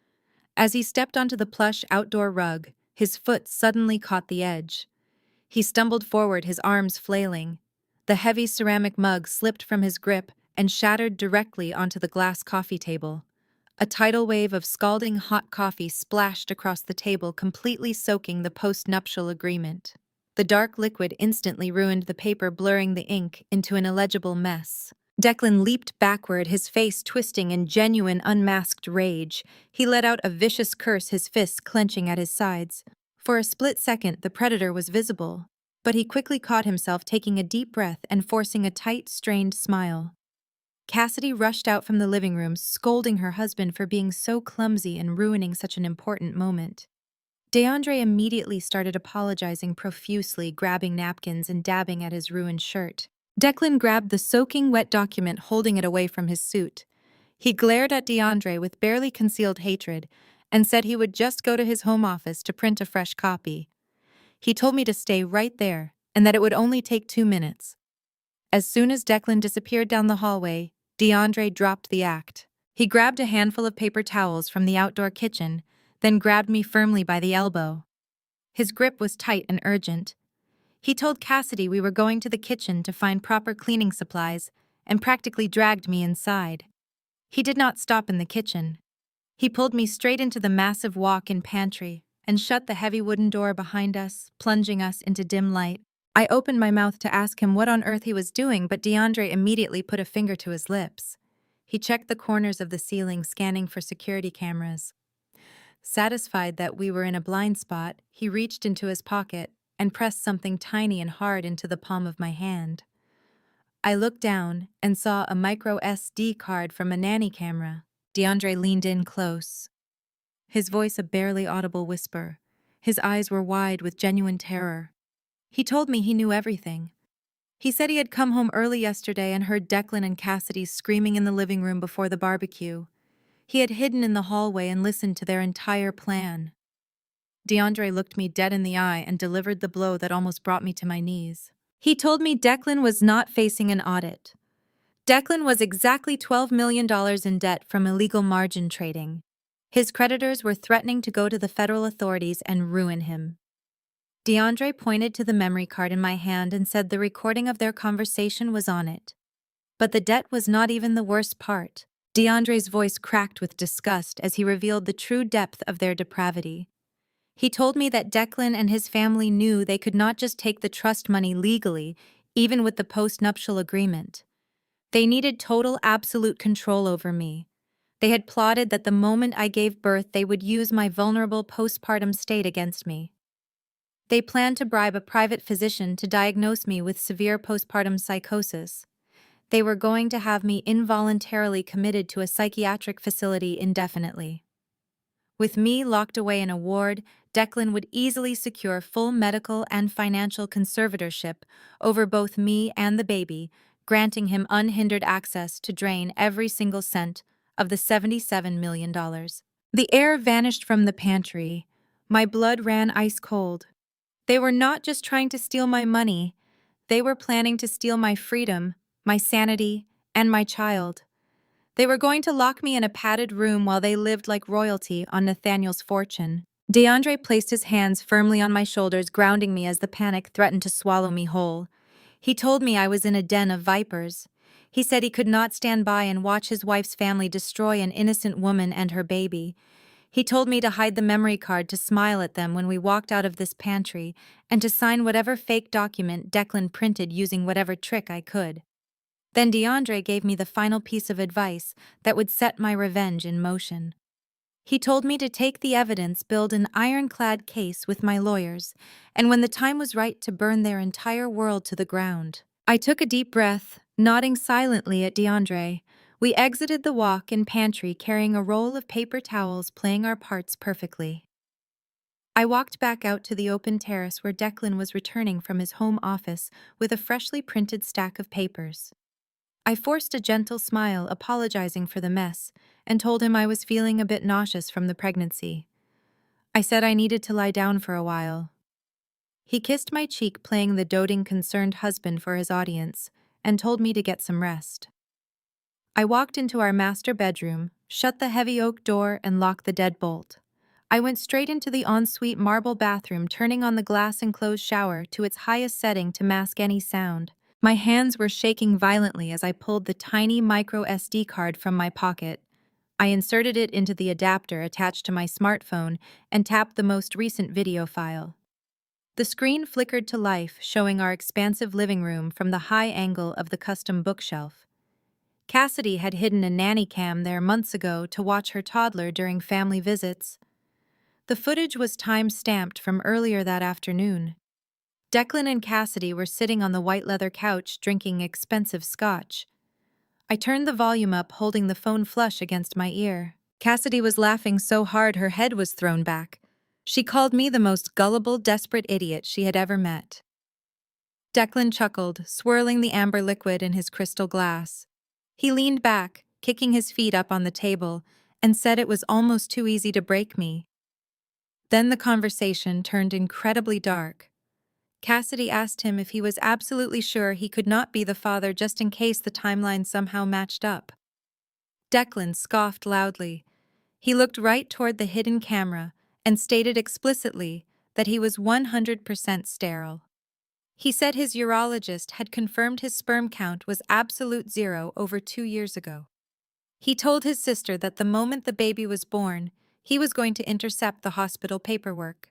As he stepped onto the plush outdoor rug, his foot suddenly caught the edge. He stumbled forward, his arms flailing. The heavy ceramic mug slipped from his grip and shattered directly onto the glass coffee table. A tidal wave of scalding hot coffee splashed across the table, completely soaking the post-nuptial agreement. The dark liquid instantly ruined the paper, blurring the ink into an illegible mess. Declan leaped backward, his face twisting in genuine unmasked rage. He let out a vicious curse, his fists clenching at his sides. For a split second, the predator was visible, but he quickly caught himself, taking a deep breath and forcing a tight, strained smile. Cassidy rushed out from the living room, scolding her husband for being so clumsy and ruining such an important moment. DeAndre immediately started apologizing profusely, grabbing napkins and dabbing at his ruined shirt. Declan grabbed the soaking wet document, holding it away from his suit. He glared at DeAndre with barely concealed hatred and said he would just go to his home office to print a fresh copy. He told me to stay right there and that it would only take 2 minutes. As soon as Declan disappeared down the hallway, DeAndre dropped the act. He grabbed a handful of paper towels from the outdoor kitchen, then grabbed me firmly by the elbow. His grip was tight and urgent. He told Cassidy we were going to the kitchen to find proper cleaning supplies and practically dragged me inside. He did not stop in the kitchen. He pulled me straight into the massive walk-in pantry and shut the heavy wooden door behind us, plunging us into dim light. I opened my mouth to ask him what on earth he was doing, but DeAndre immediately put a finger to his lips. He checked the corners of the ceiling, scanning for security cameras. Satisfied that we were in a blind spot, he reached into his pocket and pressed something tiny and hard into the palm of my hand. I looked down and saw a micro SD card from a nanny camera. DeAndre leaned in close, his voice a barely audible whisper. His eyes were wide with genuine terror. He told me he knew everything. He said he had come home early yesterday and heard Declan and Cassidy screaming in the living room before the barbecue. He had hidden in the hallway and listened to their entire plan. DeAndre looked me dead in the eye and delivered the blow that almost brought me to my knees. He told me Declan was not facing an audit. Declan was exactly $12 million in debt from illegal margin trading. His creditors were threatening to go to the federal authorities and ruin him. DeAndre pointed to the memory card in my hand and said the recording of their conversation was on it. But the debt was not even the worst part. DeAndre's voice cracked with disgust as he revealed the true depth of their depravity. He told me that Declan and his family knew they could not just take the trust money legally, even with the post-nuptial agreement. They needed total, absolute control over me. They had plotted that the moment I gave birth, they would use my vulnerable postpartum state against me. They planned to bribe a private physician to diagnose me with severe postpartum psychosis. They were going to have me involuntarily committed to a psychiatric facility indefinitely. With me locked away in a ward, Declan would easily secure full medical and financial conservatorship over both me and the baby, granting him unhindered access to drain every single cent of the $77 million. The air vanished from the pantry. My blood ran ice cold. They were not just trying to steal my money, they were planning to steal my freedom, my sanity, and my child. They were going to lock me in a padded room while they lived like royalty on Nathaniel's fortune. DeAndre placed his hands firmly on my shoulders, grounding me as the panic threatened to swallow me whole. He told me I was in a den of vipers. He said he could not stand by and watch his wife's family destroy an innocent woman and her baby. He told me to hide the memory card, to smile at them when we walked out of this pantry, and to sign whatever fake document Declan printed using whatever trick I could. Then DeAndre gave me the final piece of advice that would set my revenge in motion. He told me to take the evidence, build an ironclad case with my lawyers, and when the time was right, to burn their entire world to the ground. I took a deep breath, nodding silently at DeAndre. We exited the walk-in pantry carrying a roll of paper towels, playing our parts perfectly. I walked back out to the open terrace where Declan was returning from his home office with a freshly printed stack of papers. I forced a gentle smile, apologizing for the mess, and told him I was feeling a bit nauseous from the pregnancy. I said I needed to lie down for a while. He kissed my cheek, playing the doting, concerned husband for his audience, and told me to get some rest. I walked into our master bedroom, shut the heavy oak door, and locked the deadbolt. I went straight into the ensuite marble bathroom, turning on the glass-enclosed shower to its highest setting to mask any sound. My hands were shaking violently as I pulled the tiny micro SD card from my pocket. I inserted it into the adapter attached to my smartphone and tapped the most recent video file. The screen flickered to life, showing our expansive living room from the high angle of the custom bookshelf. Cassidy had hidden a nanny cam there months ago to watch her toddler during family visits. The footage was time-stamped from earlier that afternoon. Declan and Cassidy were sitting on the white leather couch drinking expensive scotch. I turned the volume up, holding the phone flush against my ear. Cassidy was laughing so hard her head was thrown back. She called me the most gullible, desperate idiot she had ever met. Declan chuckled, swirling the amber liquid in his crystal glass. He leaned back, kicking his feet up on the table, and said it was almost too easy to break me. Then the conversation turned incredibly dark. Cassidy asked him if he was absolutely sure he could not be the father, just in case the timeline somehow matched up. Declan scoffed loudly. He looked right toward the hidden camera and stated explicitly that he was 100% sterile. He said his urologist had confirmed his sperm count was absolute zero over 2 years ago. He told his sister that the moment the baby was born, he was going to intercept the hospital paperwork.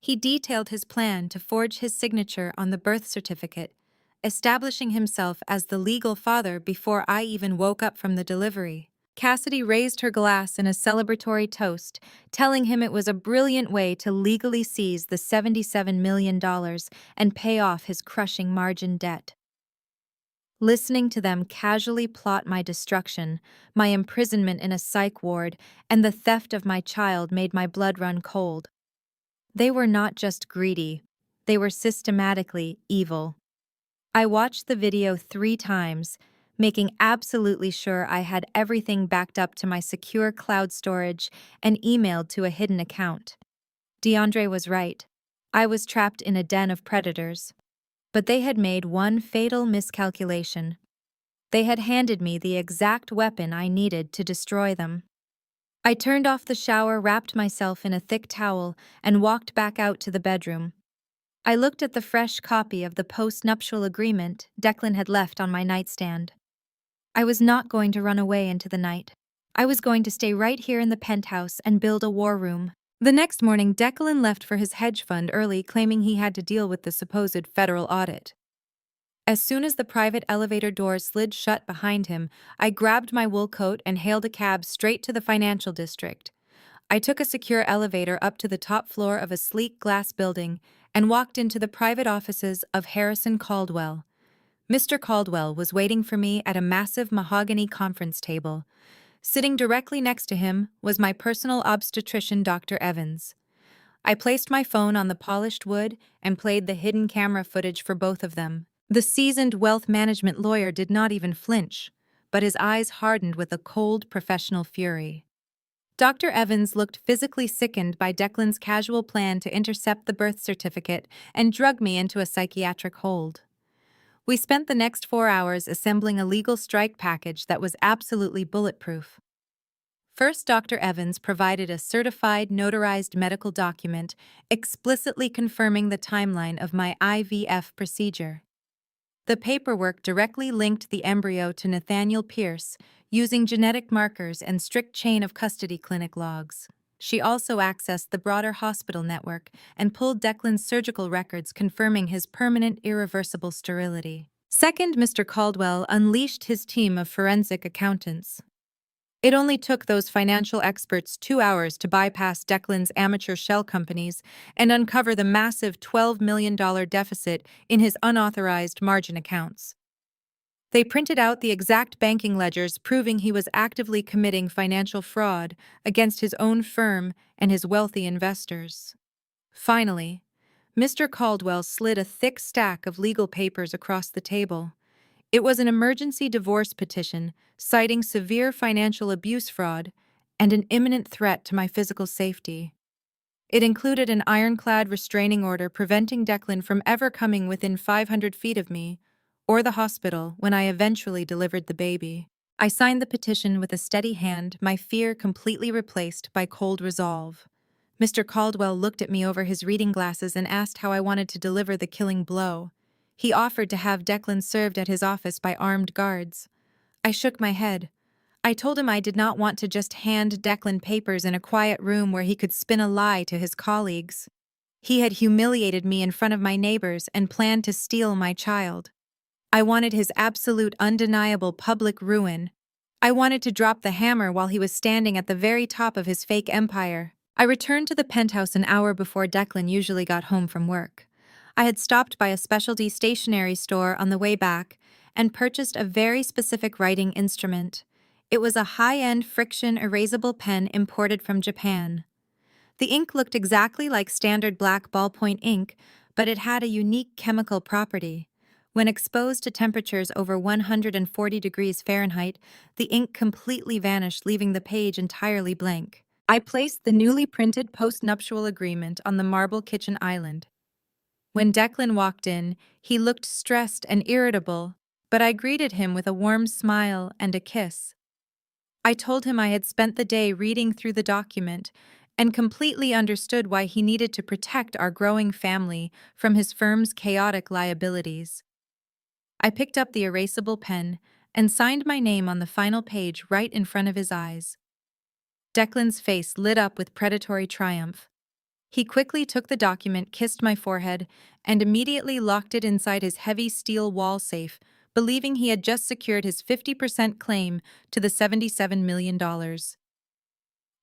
He detailed his plan to forge his signature on the birth certificate, establishing himself as the legal father before I even woke up from the delivery. Cassidy raised her glass in a celebratory toast, telling him it was a brilliant way to legally seize the $77 million and pay off his crushing margin debt. Listening to them casually plot my destruction, my imprisonment in a psych ward, and the theft of my child made my blood run cold. They were not just greedy, they were systematically evil. I watched the video 3 times, making absolutely sure I had everything backed up to my secure cloud storage and emailed to a hidden account. DeAndre was right. I was trapped in a den of predators. But they had made one fatal miscalculation. They had handed me the exact weapon I needed to destroy them. I turned off the shower, wrapped myself in a thick towel, and walked back out to the bedroom. I looked at the fresh copy of the post-nuptial agreement Declan had left on my nightstand. I was not going to run away into the night. I was going to stay right here in the penthouse and build a war room. The next morning, Declan left for his hedge fund early, claiming he had to deal with the supposed federal audit. As soon as the private elevator doors slid shut behind him, I grabbed my wool coat and hailed a cab straight to the financial district. I took a secure elevator up to the top floor of a sleek glass building and walked into the private offices of Harrison Caldwell. Mr. Caldwell was waiting for me at a massive mahogany conference table. Sitting directly next to him was my personal obstetrician, Dr. Evans. I placed my phone on the polished wood and played the hidden camera footage for both of them. The seasoned wealth management lawyer did not even flinch, but his eyes hardened with a cold, professional fury. Dr. Evans looked physically sickened by Declan's casual plan to intercept the birth certificate and drug me into a psychiatric hold. We spent the next 4 hours assembling a legal strike package that was absolutely bulletproof. First, Dr. Evans provided a certified, notarized medical document explicitly confirming the timeline of my IVF procedure. The paperwork directly linked the embryo to Nathaniel Pierce using genetic markers and strict chain of custody clinic logs. She also accessed the broader hospital network and pulled Declan's surgical records confirming his permanent, irreversible sterility. Second, Mr. Caldwell unleashed his team of forensic accountants. It only took those financial experts 2 hours to bypass Declan's amateur shell companies and uncover the massive $12 million deficit in his unauthorized margin accounts. They printed out the exact banking ledgers proving he was actively committing financial fraud against his own firm and his wealthy investors. Finally, Mr. Caldwell slid a thick stack of legal papers across the table. It was an emergency divorce petition citing severe financial abuse fraud and an imminent threat to my physical safety. It included an ironclad restraining order preventing Declan from ever coming within 500 feet of me or the hospital when I eventually delivered the baby. I signed the petition with a steady hand, my fear completely replaced by cold resolve. Mr. Caldwell looked at me over his reading glasses and asked how I wanted to deliver the killing blow. He offered to have Declan served at his office by armed guards. I shook my head. I told him I did not want to just hand Declan papers in a quiet room where he could spin a lie to his colleagues. He had humiliated me in front of my neighbors and planned to steal my child. I wanted his absolute, undeniable public ruin. I wanted to drop the hammer while he was standing at the very top of his fake empire. I returned to the penthouse an hour before Declan usually got home from work. I had stopped by a specialty stationery store on the way back and purchased a very specific writing instrument. It was a high-end friction erasable pen imported from Japan. The ink looked exactly like standard black ballpoint ink, but it had a unique chemical property. When exposed to temperatures over 140 degrees Fahrenheit, the ink completely vanished, leaving the page entirely blank. I placed the newly printed post-nuptial agreement on the marble kitchen island. When Declan walked in, he looked stressed and irritable, but I greeted him with a warm smile and a kiss. I told him I had spent the day reading through the document and completely understood why he needed to protect our growing family from his firm's chaotic liabilities. I picked up the erasable pen and signed my name on the final page right in front of his eyes. Declan's face lit up with predatory triumph. He quickly took the document, kissed my forehead, and immediately locked it inside his heavy steel wall safe, believing he had just secured his 50% claim to the $77 million.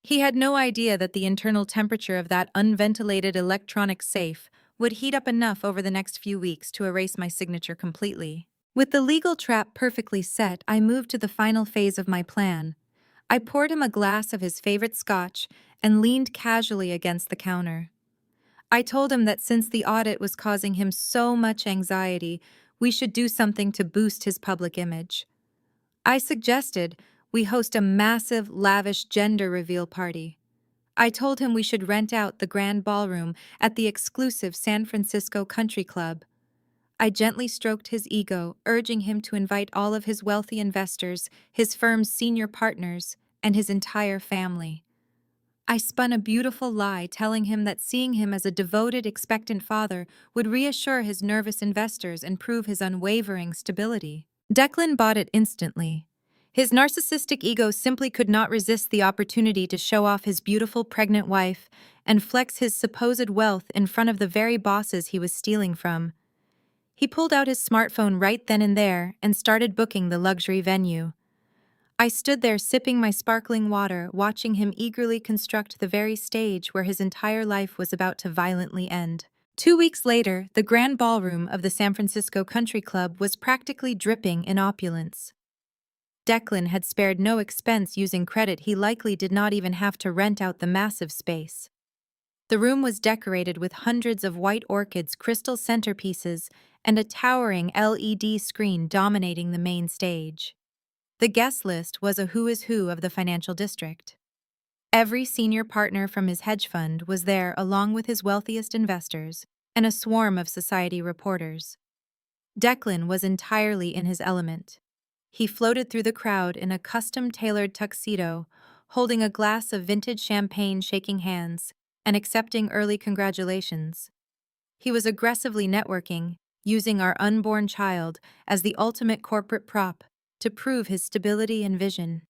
He had no idea that the internal temperature of that unventilated electronic safe would heat up enough over the next few weeks to erase my signature completely. With the legal trap perfectly set, I moved to the final phase of my plan. I poured him a glass of his favorite scotch and leaned casually against the counter. I told him that since the audit was causing him so much anxiety, we should do something to boost his public image. I suggested we host a massive, lavish gender reveal party. I told him we should rent out the grand ballroom at the exclusive San Francisco Country Club. I gently stroked his ego, urging him to invite all of his wealthy investors, his firm's senior partners, and his entire family. I spun a beautiful lie, telling him that seeing him as a devoted, expectant father would reassure his nervous investors and prove his unwavering stability. Declan bought it instantly. His narcissistic ego simply could not resist the opportunity to show off his beautiful pregnant wife and flex his supposed wealth in front of the very bosses he was stealing from. He pulled out his smartphone right then and there and started booking the luxury venue. I stood there sipping my sparkling water, watching him eagerly construct the very stage where his entire life was about to violently end. 2 weeks later, the grand ballroom of the San Francisco Country Club was practically dripping in opulence. Declan had spared no expense using credit he likely did not even have to rent out the massive space. The room was decorated with hundreds of white orchids, crystal centerpieces, and a towering LED screen dominating the main stage. The guest list was a who is who of the financial district. Every senior partner from his hedge fund was there along with his wealthiest investors and a swarm of society reporters. Declan was entirely in his element. He floated through the crowd in a custom-tailored tuxedo, holding a glass of vintage champagne, shaking hands, and accepting early congratulations. He was aggressively networking, using our unborn child as the ultimate corporate prop to prove his stability and vision.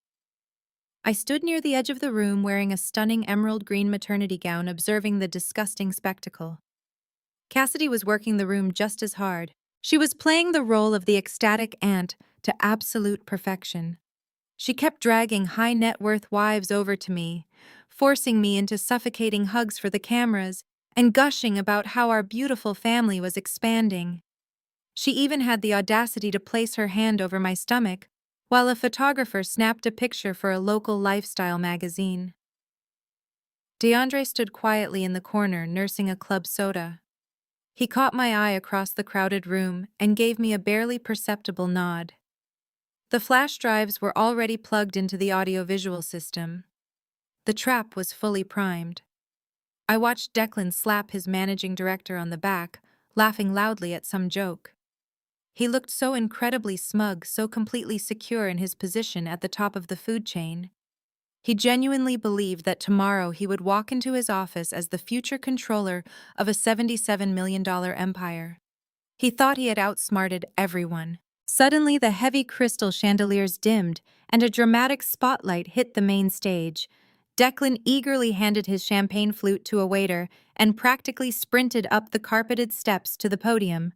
I stood near the edge of the room wearing a stunning emerald green maternity gown, observing the disgusting spectacle. Cassidy was working the room just as hard. She was playing the role of the ecstatic aunt to absolute perfection. She kept dragging high net worth wives over to me, forcing me into suffocating hugs for the cameras and gushing about how our beautiful family was expanding. She even had the audacity to place her hand over my stomach while a photographer snapped a picture for a local lifestyle magazine. DeAndre stood quietly in the corner, nursing a club soda. He caught my eye across the crowded room and gave me a barely perceptible nod. The flash drives were already plugged into the audio-visual system. The trap was fully primed. I watched Declan slap his managing director on the back, laughing loudly at some joke. He looked so incredibly smug, so completely secure in his position at the top of the food chain. He genuinely believed that tomorrow he would walk into his office as the future controller of a $77 million empire. He thought he had outsmarted everyone. Suddenly, the heavy crystal chandeliers dimmed, and a dramatic spotlight hit the main stage. Declan eagerly handed his champagne flute to a waiter and practically sprinted up the carpeted steps to the podium.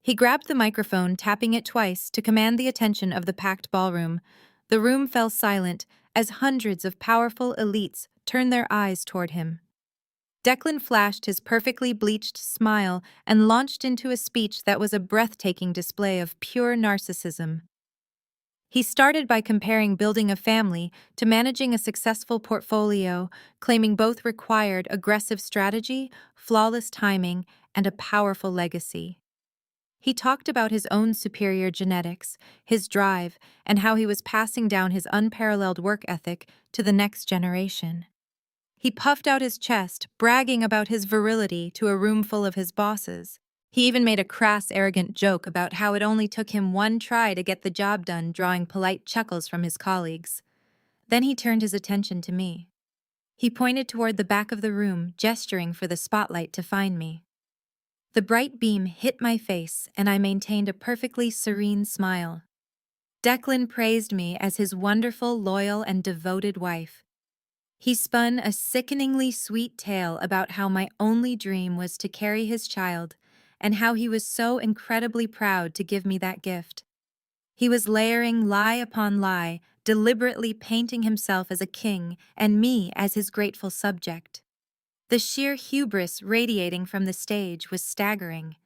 He grabbed the microphone, tapping it twice to command the attention of the packed ballroom. The room fell silent as hundreds of powerful elites turned their eyes toward him. Declan flashed his perfectly bleached smile and launched into a speech that was a breathtaking display of pure narcissism. He started by comparing building a family to managing a successful portfolio, claiming both required aggressive strategy, flawless timing, and a powerful legacy. He talked about his own superior genetics, his drive, and how he was passing down his unparalleled work ethic to the next generation. He puffed out his chest, bragging about his virility to a room full of his bosses. He even made a crass, arrogant joke about how it only took him one try to get the job done, drawing polite chuckles from his colleagues. Then he turned his attention to me. He pointed toward the back of the room, gesturing for the spotlight to find me. The bright beam hit my face, and I maintained a perfectly serene smile. Declan praised me as his wonderful, loyal, and devoted wife. He spun a sickeningly sweet tale about how my only dream was to carry his child and how he was so incredibly proud to give me that gift. He was layering lie upon lie, deliberately painting himself as a king and me as his grateful subject. The sheer hubris radiating from the stage was staggering.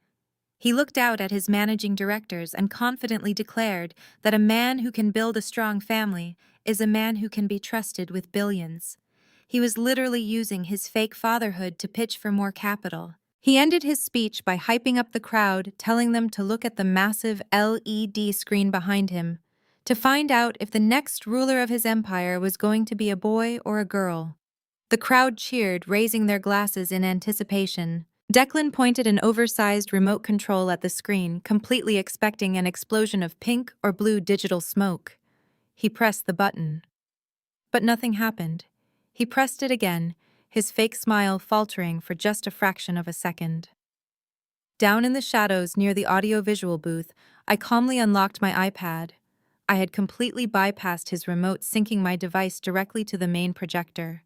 He looked out at his managing directors and confidently declared that a man who can build a strong family is a man who can be trusted with billions. He was literally using his fake fatherhood to pitch for more capital. He ended his speech by hyping up the crowd, telling them to look at the massive LED screen behind him, to find out if the next ruler of his empire was going to be a boy or a girl. The crowd cheered, raising their glasses in anticipation. Declan pointed an oversized remote control at the screen, completely expecting an explosion of pink or blue digital smoke. He pressed the button. But nothing happened. He pressed it again, his fake smile faltering for just a fraction of a second. Down in the shadows near the audio-visual booth, I calmly unlocked my iPad. I had completely bypassed his remote, syncing my device directly to the main projector.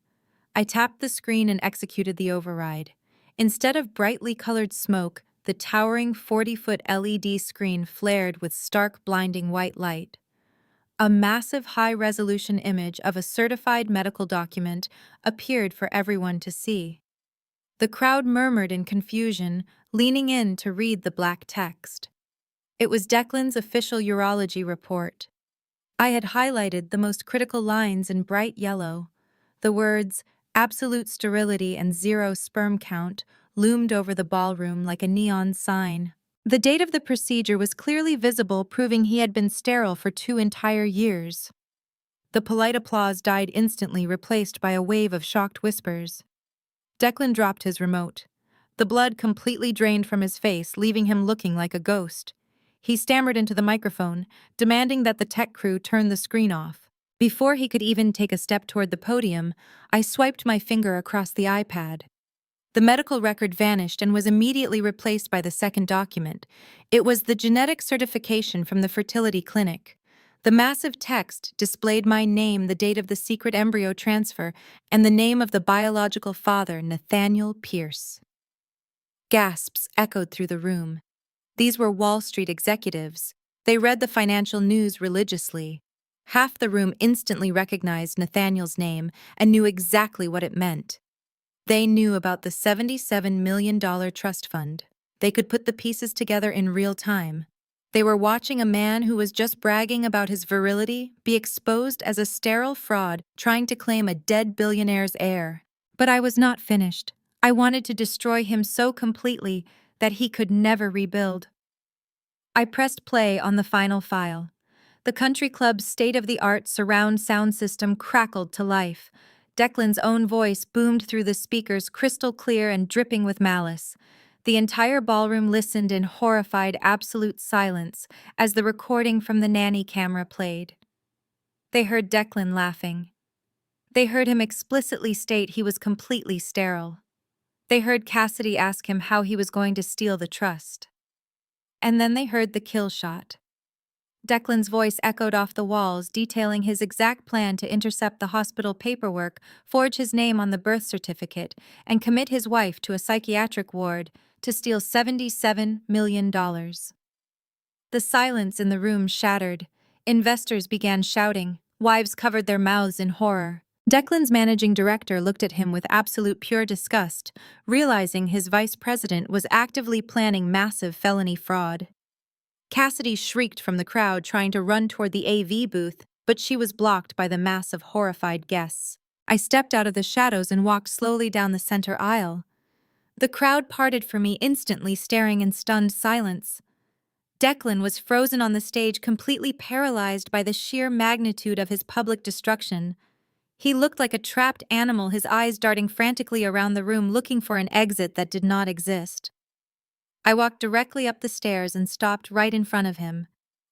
I tapped the screen and executed the override. Instead of brightly colored smoke, the towering 40-foot LED screen flared with stark, blinding white light. A massive high-resolution image of a certified medical document appeared for everyone to see. The crowd murmured in confusion, leaning in to read the black text. It was Declan's official urology report. I had highlighted the most critical lines in bright yellow. The words, "absolute sterility and zero sperm count," loomed over the ballroom like a neon sign. The date of the procedure was clearly visible, proving he had been sterile for 2 entire years. The polite applause died instantly, replaced by a wave of shocked whispers. Declan dropped his remote. The blood completely drained from his face, leaving him looking like a ghost. He stammered into the microphone, demanding that the tech crew turn the screen off. Before he could even take a step toward the podium, I swiped my finger across the iPad. The medical record vanished and was immediately replaced by the second document. It was the genetic certification from the fertility clinic. The massive text displayed my name, the date of the secret embryo transfer, and the name of the biological father, Nathaniel Pierce. Gasps echoed through the room. These were Wall Street executives. They read the financial news religiously. Half the room instantly recognized Nathaniel's name and knew exactly what it meant. They knew about the $77 million trust fund. They could put the pieces together in real time. They were watching a man who was just bragging about his virility be exposed as a sterile fraud trying to claim a dead billionaire's heir. But I was not finished. I wanted to destroy him so completely that he could never rebuild. I pressed play on the final file. The country club's state-of-the-art surround sound system crackled to life. Declan's own voice boomed through the speakers, crystal clear and dripping with malice. The entire ballroom listened in horrified, absolute silence as the recording from the nanny camera played. They heard Declan laughing. They heard him explicitly state he was completely sterile. They heard Cassidy ask him how he was going to steal the trust. And then they heard the kill shot. Declan's voice echoed off the walls, detailing his exact plan to intercept the hospital paperwork, forge his name on the birth certificate, and commit his wife to a psychiatric ward to steal $77 million. The silence in the room shattered. Investors began shouting. Wives covered their mouths in horror. Declan's managing director looked at him with absolute pure disgust, realizing his vice president was actively planning massive felony fraud. Cassidy shrieked from the crowd, trying to run toward the AV booth, but she was blocked by the mass of horrified guests. I stepped out of the shadows and walked slowly down the center aisle. The crowd parted for me instantly, staring in stunned silence. Declan was frozen on the stage, completely paralyzed by the sheer magnitude of his public destruction. He looked like a trapped animal, his eyes darting frantically around the room, looking for an exit that did not exist. I walked directly up the stairs and stopped right in front of him.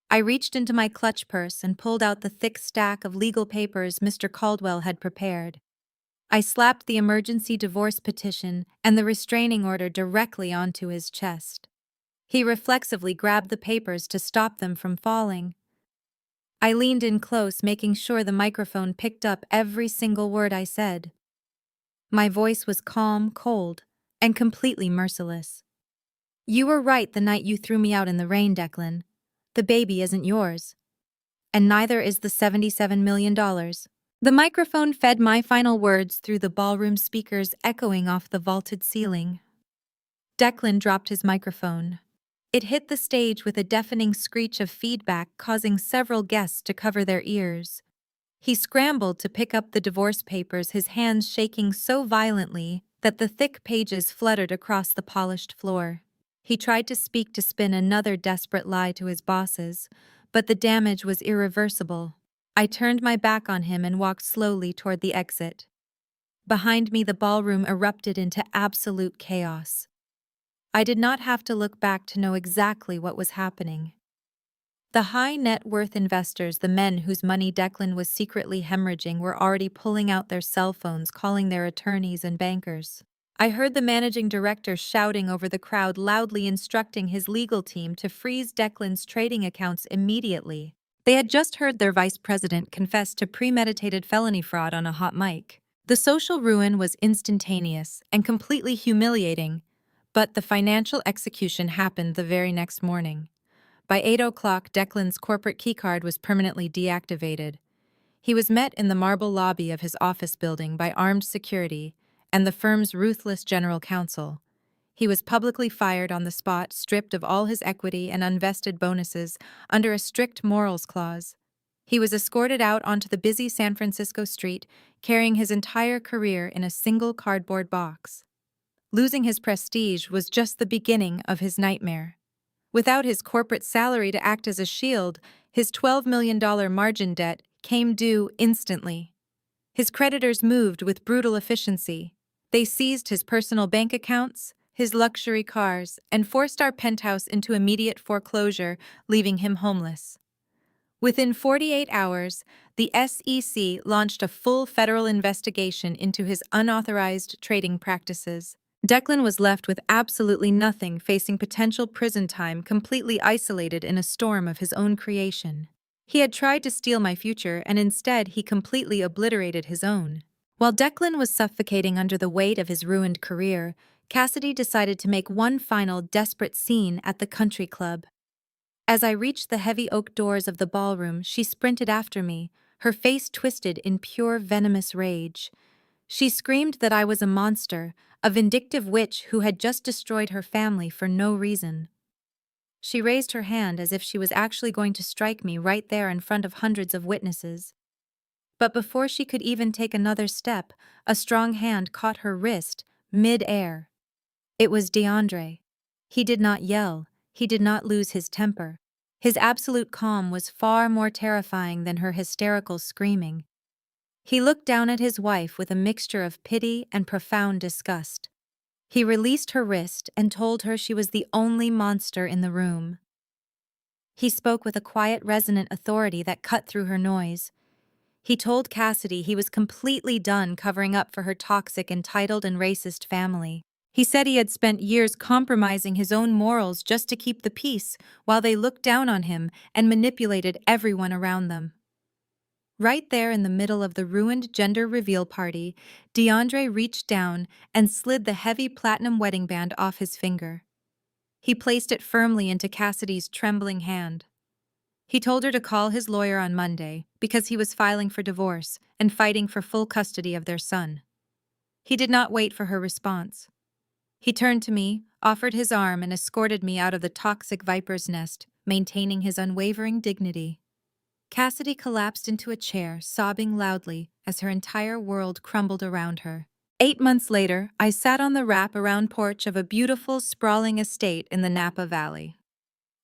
I reached into my clutch purse and pulled out the thick stack of legal papers Mr. Caldwell had prepared. I slapped the emergency divorce petition and the restraining order directly onto his chest. He reflexively grabbed the papers to stop them from falling. I leaned in close, making sure the microphone picked up every single word I said. My voice was calm, cold, and completely merciless. You were right the night you threw me out in the rain, Declan. The baby isn't yours. And neither is the $77 million. The microphone fed my final words through the ballroom speakers echoing off the vaulted ceiling. Declan dropped his microphone. It hit the stage with a deafening screech of feedback, causing several guests to cover their ears. He scrambled to pick up the divorce papers, his hands shaking so violently that the thick pages fluttered across the polished floor. He tried to speak to spin another desperate lie to his bosses, but the damage was irreversible. I turned my back on him and walked slowly toward the exit. Behind me, the ballroom erupted into absolute chaos. I did not have to look back to know exactly what was happening. The high net worth investors, the men whose money Declan was secretly hemorrhaging, were already pulling out their cell phones, calling their attorneys and bankers. I heard the managing director shouting over the crowd, loudly instructing his legal team to freeze Declan's trading accounts immediately. They had just heard their vice president confess to premeditated felony fraud on a hot mic. The social ruin was instantaneous and completely humiliating, but the financial execution happened the very next morning. By 8 o'clock, Declan's corporate keycard was permanently deactivated. He was met in the marble lobby of his office building by armed security and the firm's ruthless general counsel. He was publicly fired on the spot, stripped of all his equity and unvested bonuses under a strict morals clause. He was escorted out onto the busy San Francisco street, carrying his entire career in a single cardboard box. Losing his prestige was just the beginning of his nightmare. Without his corporate salary to act as a shield, his $12 million margin debt came due instantly. His creditors moved with brutal efficiency. They seized his personal bank accounts, his luxury cars, and forced our penthouse into immediate foreclosure, leaving him homeless. Within 48 hours, the SEC launched a full federal investigation into his unauthorized trading practices. Declan was left with absolutely nothing, facing potential prison time, completely isolated in a storm of his own creation. He had tried to steal my future, and instead he completely obliterated his own. While Declan was suffocating under the weight of his ruined career, Cassidy decided to make one final desperate scene at the country club. As I reached the heavy oak doors of the ballroom, she sprinted after me, her face twisted in pure venomous rage. She screamed that I was a monster, a vindictive witch who had just destroyed her family for no reason. She raised her hand as if she was actually going to strike me right there in front of hundreds of witnesses. But before she could even take another step, a strong hand caught her wrist, mid-air. It was DeAndre. He did not yell. He did not lose his temper. His absolute calm was far more terrifying than her hysterical screaming. He looked down at his wife with a mixture of pity and profound disgust. He released her wrist and told her she was the only monster in the room. He spoke with a quiet, resonant authority that cut through her noise. He told Cassidy he was completely done covering up for her toxic, entitled, and racist family. He said he had spent years compromising his own morals just to keep the peace, while they looked down on him and manipulated everyone around them. Right there in the middle of the ruined gender reveal party, DeAndre reached down and slid the heavy platinum wedding band off his finger. He placed it firmly into Cassidy's trembling hand. He told her to call his lawyer on Monday because he was filing for divorce and fighting for full custody of their son. He did not wait for her response. He turned to me, offered his arm, and escorted me out of the toxic viper's nest, maintaining his unwavering dignity. Cassidy collapsed into a chair, sobbing loudly as her entire world crumbled around her. 8 months later, I sat on the wrap-around porch of a beautiful, sprawling estate in the Napa Valley.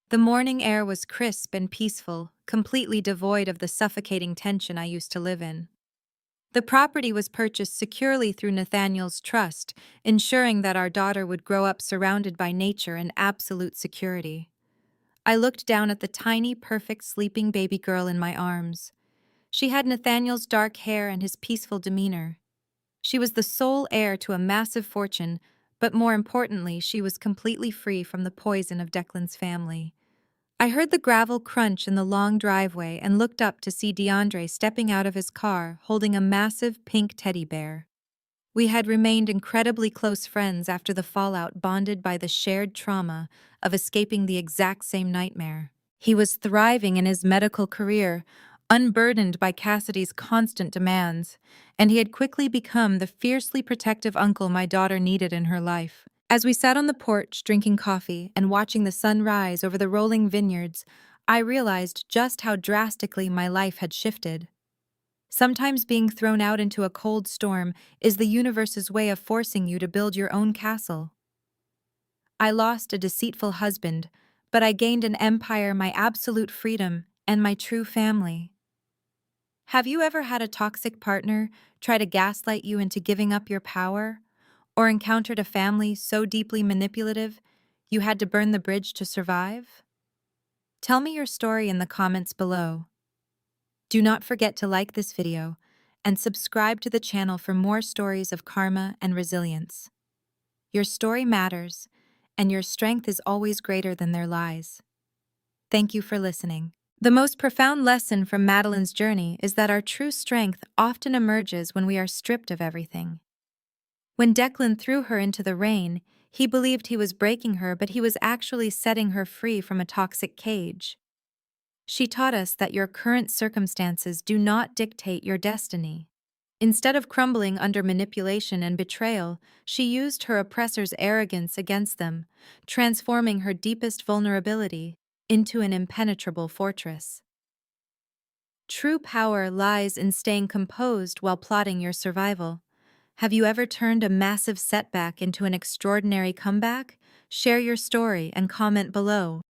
The morning air was crisp and peaceful, completely devoid of the suffocating tension I used to live in. The property was purchased securely through Nathaniel's trust, ensuring that our daughter would grow up surrounded by nature and absolute security. I looked down at the tiny, perfect sleeping baby girl in my arms. She had Nathaniel's dark hair and his peaceful demeanor. She was the sole heir to a massive fortune, but more importantly, she was completely free from the poison of Declan's family. I heard the gravel crunch in the long driveway and looked up to see DeAndre stepping out of his car holding a massive pink teddy bear. We had remained incredibly close friends after the fallout, bonded by the shared trauma of escaping the exact same nightmare. He was thriving in his medical career, unburdened by Cassidy's constant demands, and he had quickly become the fiercely protective uncle my daughter needed in her life. As we sat on the porch drinking coffee and watching the sun rise over the rolling vineyards, I realized just how drastically my life had shifted. Sometimes being thrown out into a cold storm is the universe's way of forcing you to build your own castle. I lost a deceitful husband, but I gained an empire, my absolute freedom, and my true family. Have you ever had a toxic partner try to gaslight you into giving up your power? Or encountered a family so deeply manipulative you had to burn the bridge to survive? Tell me your story in the comments below. Do not forget to like this video and subscribe to the channel for more stories of karma and resilience. Your story matters, and your strength is always greater than their lies. Thank you for listening. The most profound lesson from Madeline's journey is that our true strength often emerges when we are stripped of everything. When Declan threw her into the rain, he believed he was breaking her, but he was actually setting her free from a toxic cage. She taught us that your current circumstances do not dictate your destiny. Instead of crumbling under manipulation and betrayal, she used her oppressor's arrogance against them, transforming her deepest vulnerability into an impenetrable fortress. True power lies in staying composed while plotting your survival. Have you ever turned a massive setback into an extraordinary comeback? Share your story and comment below.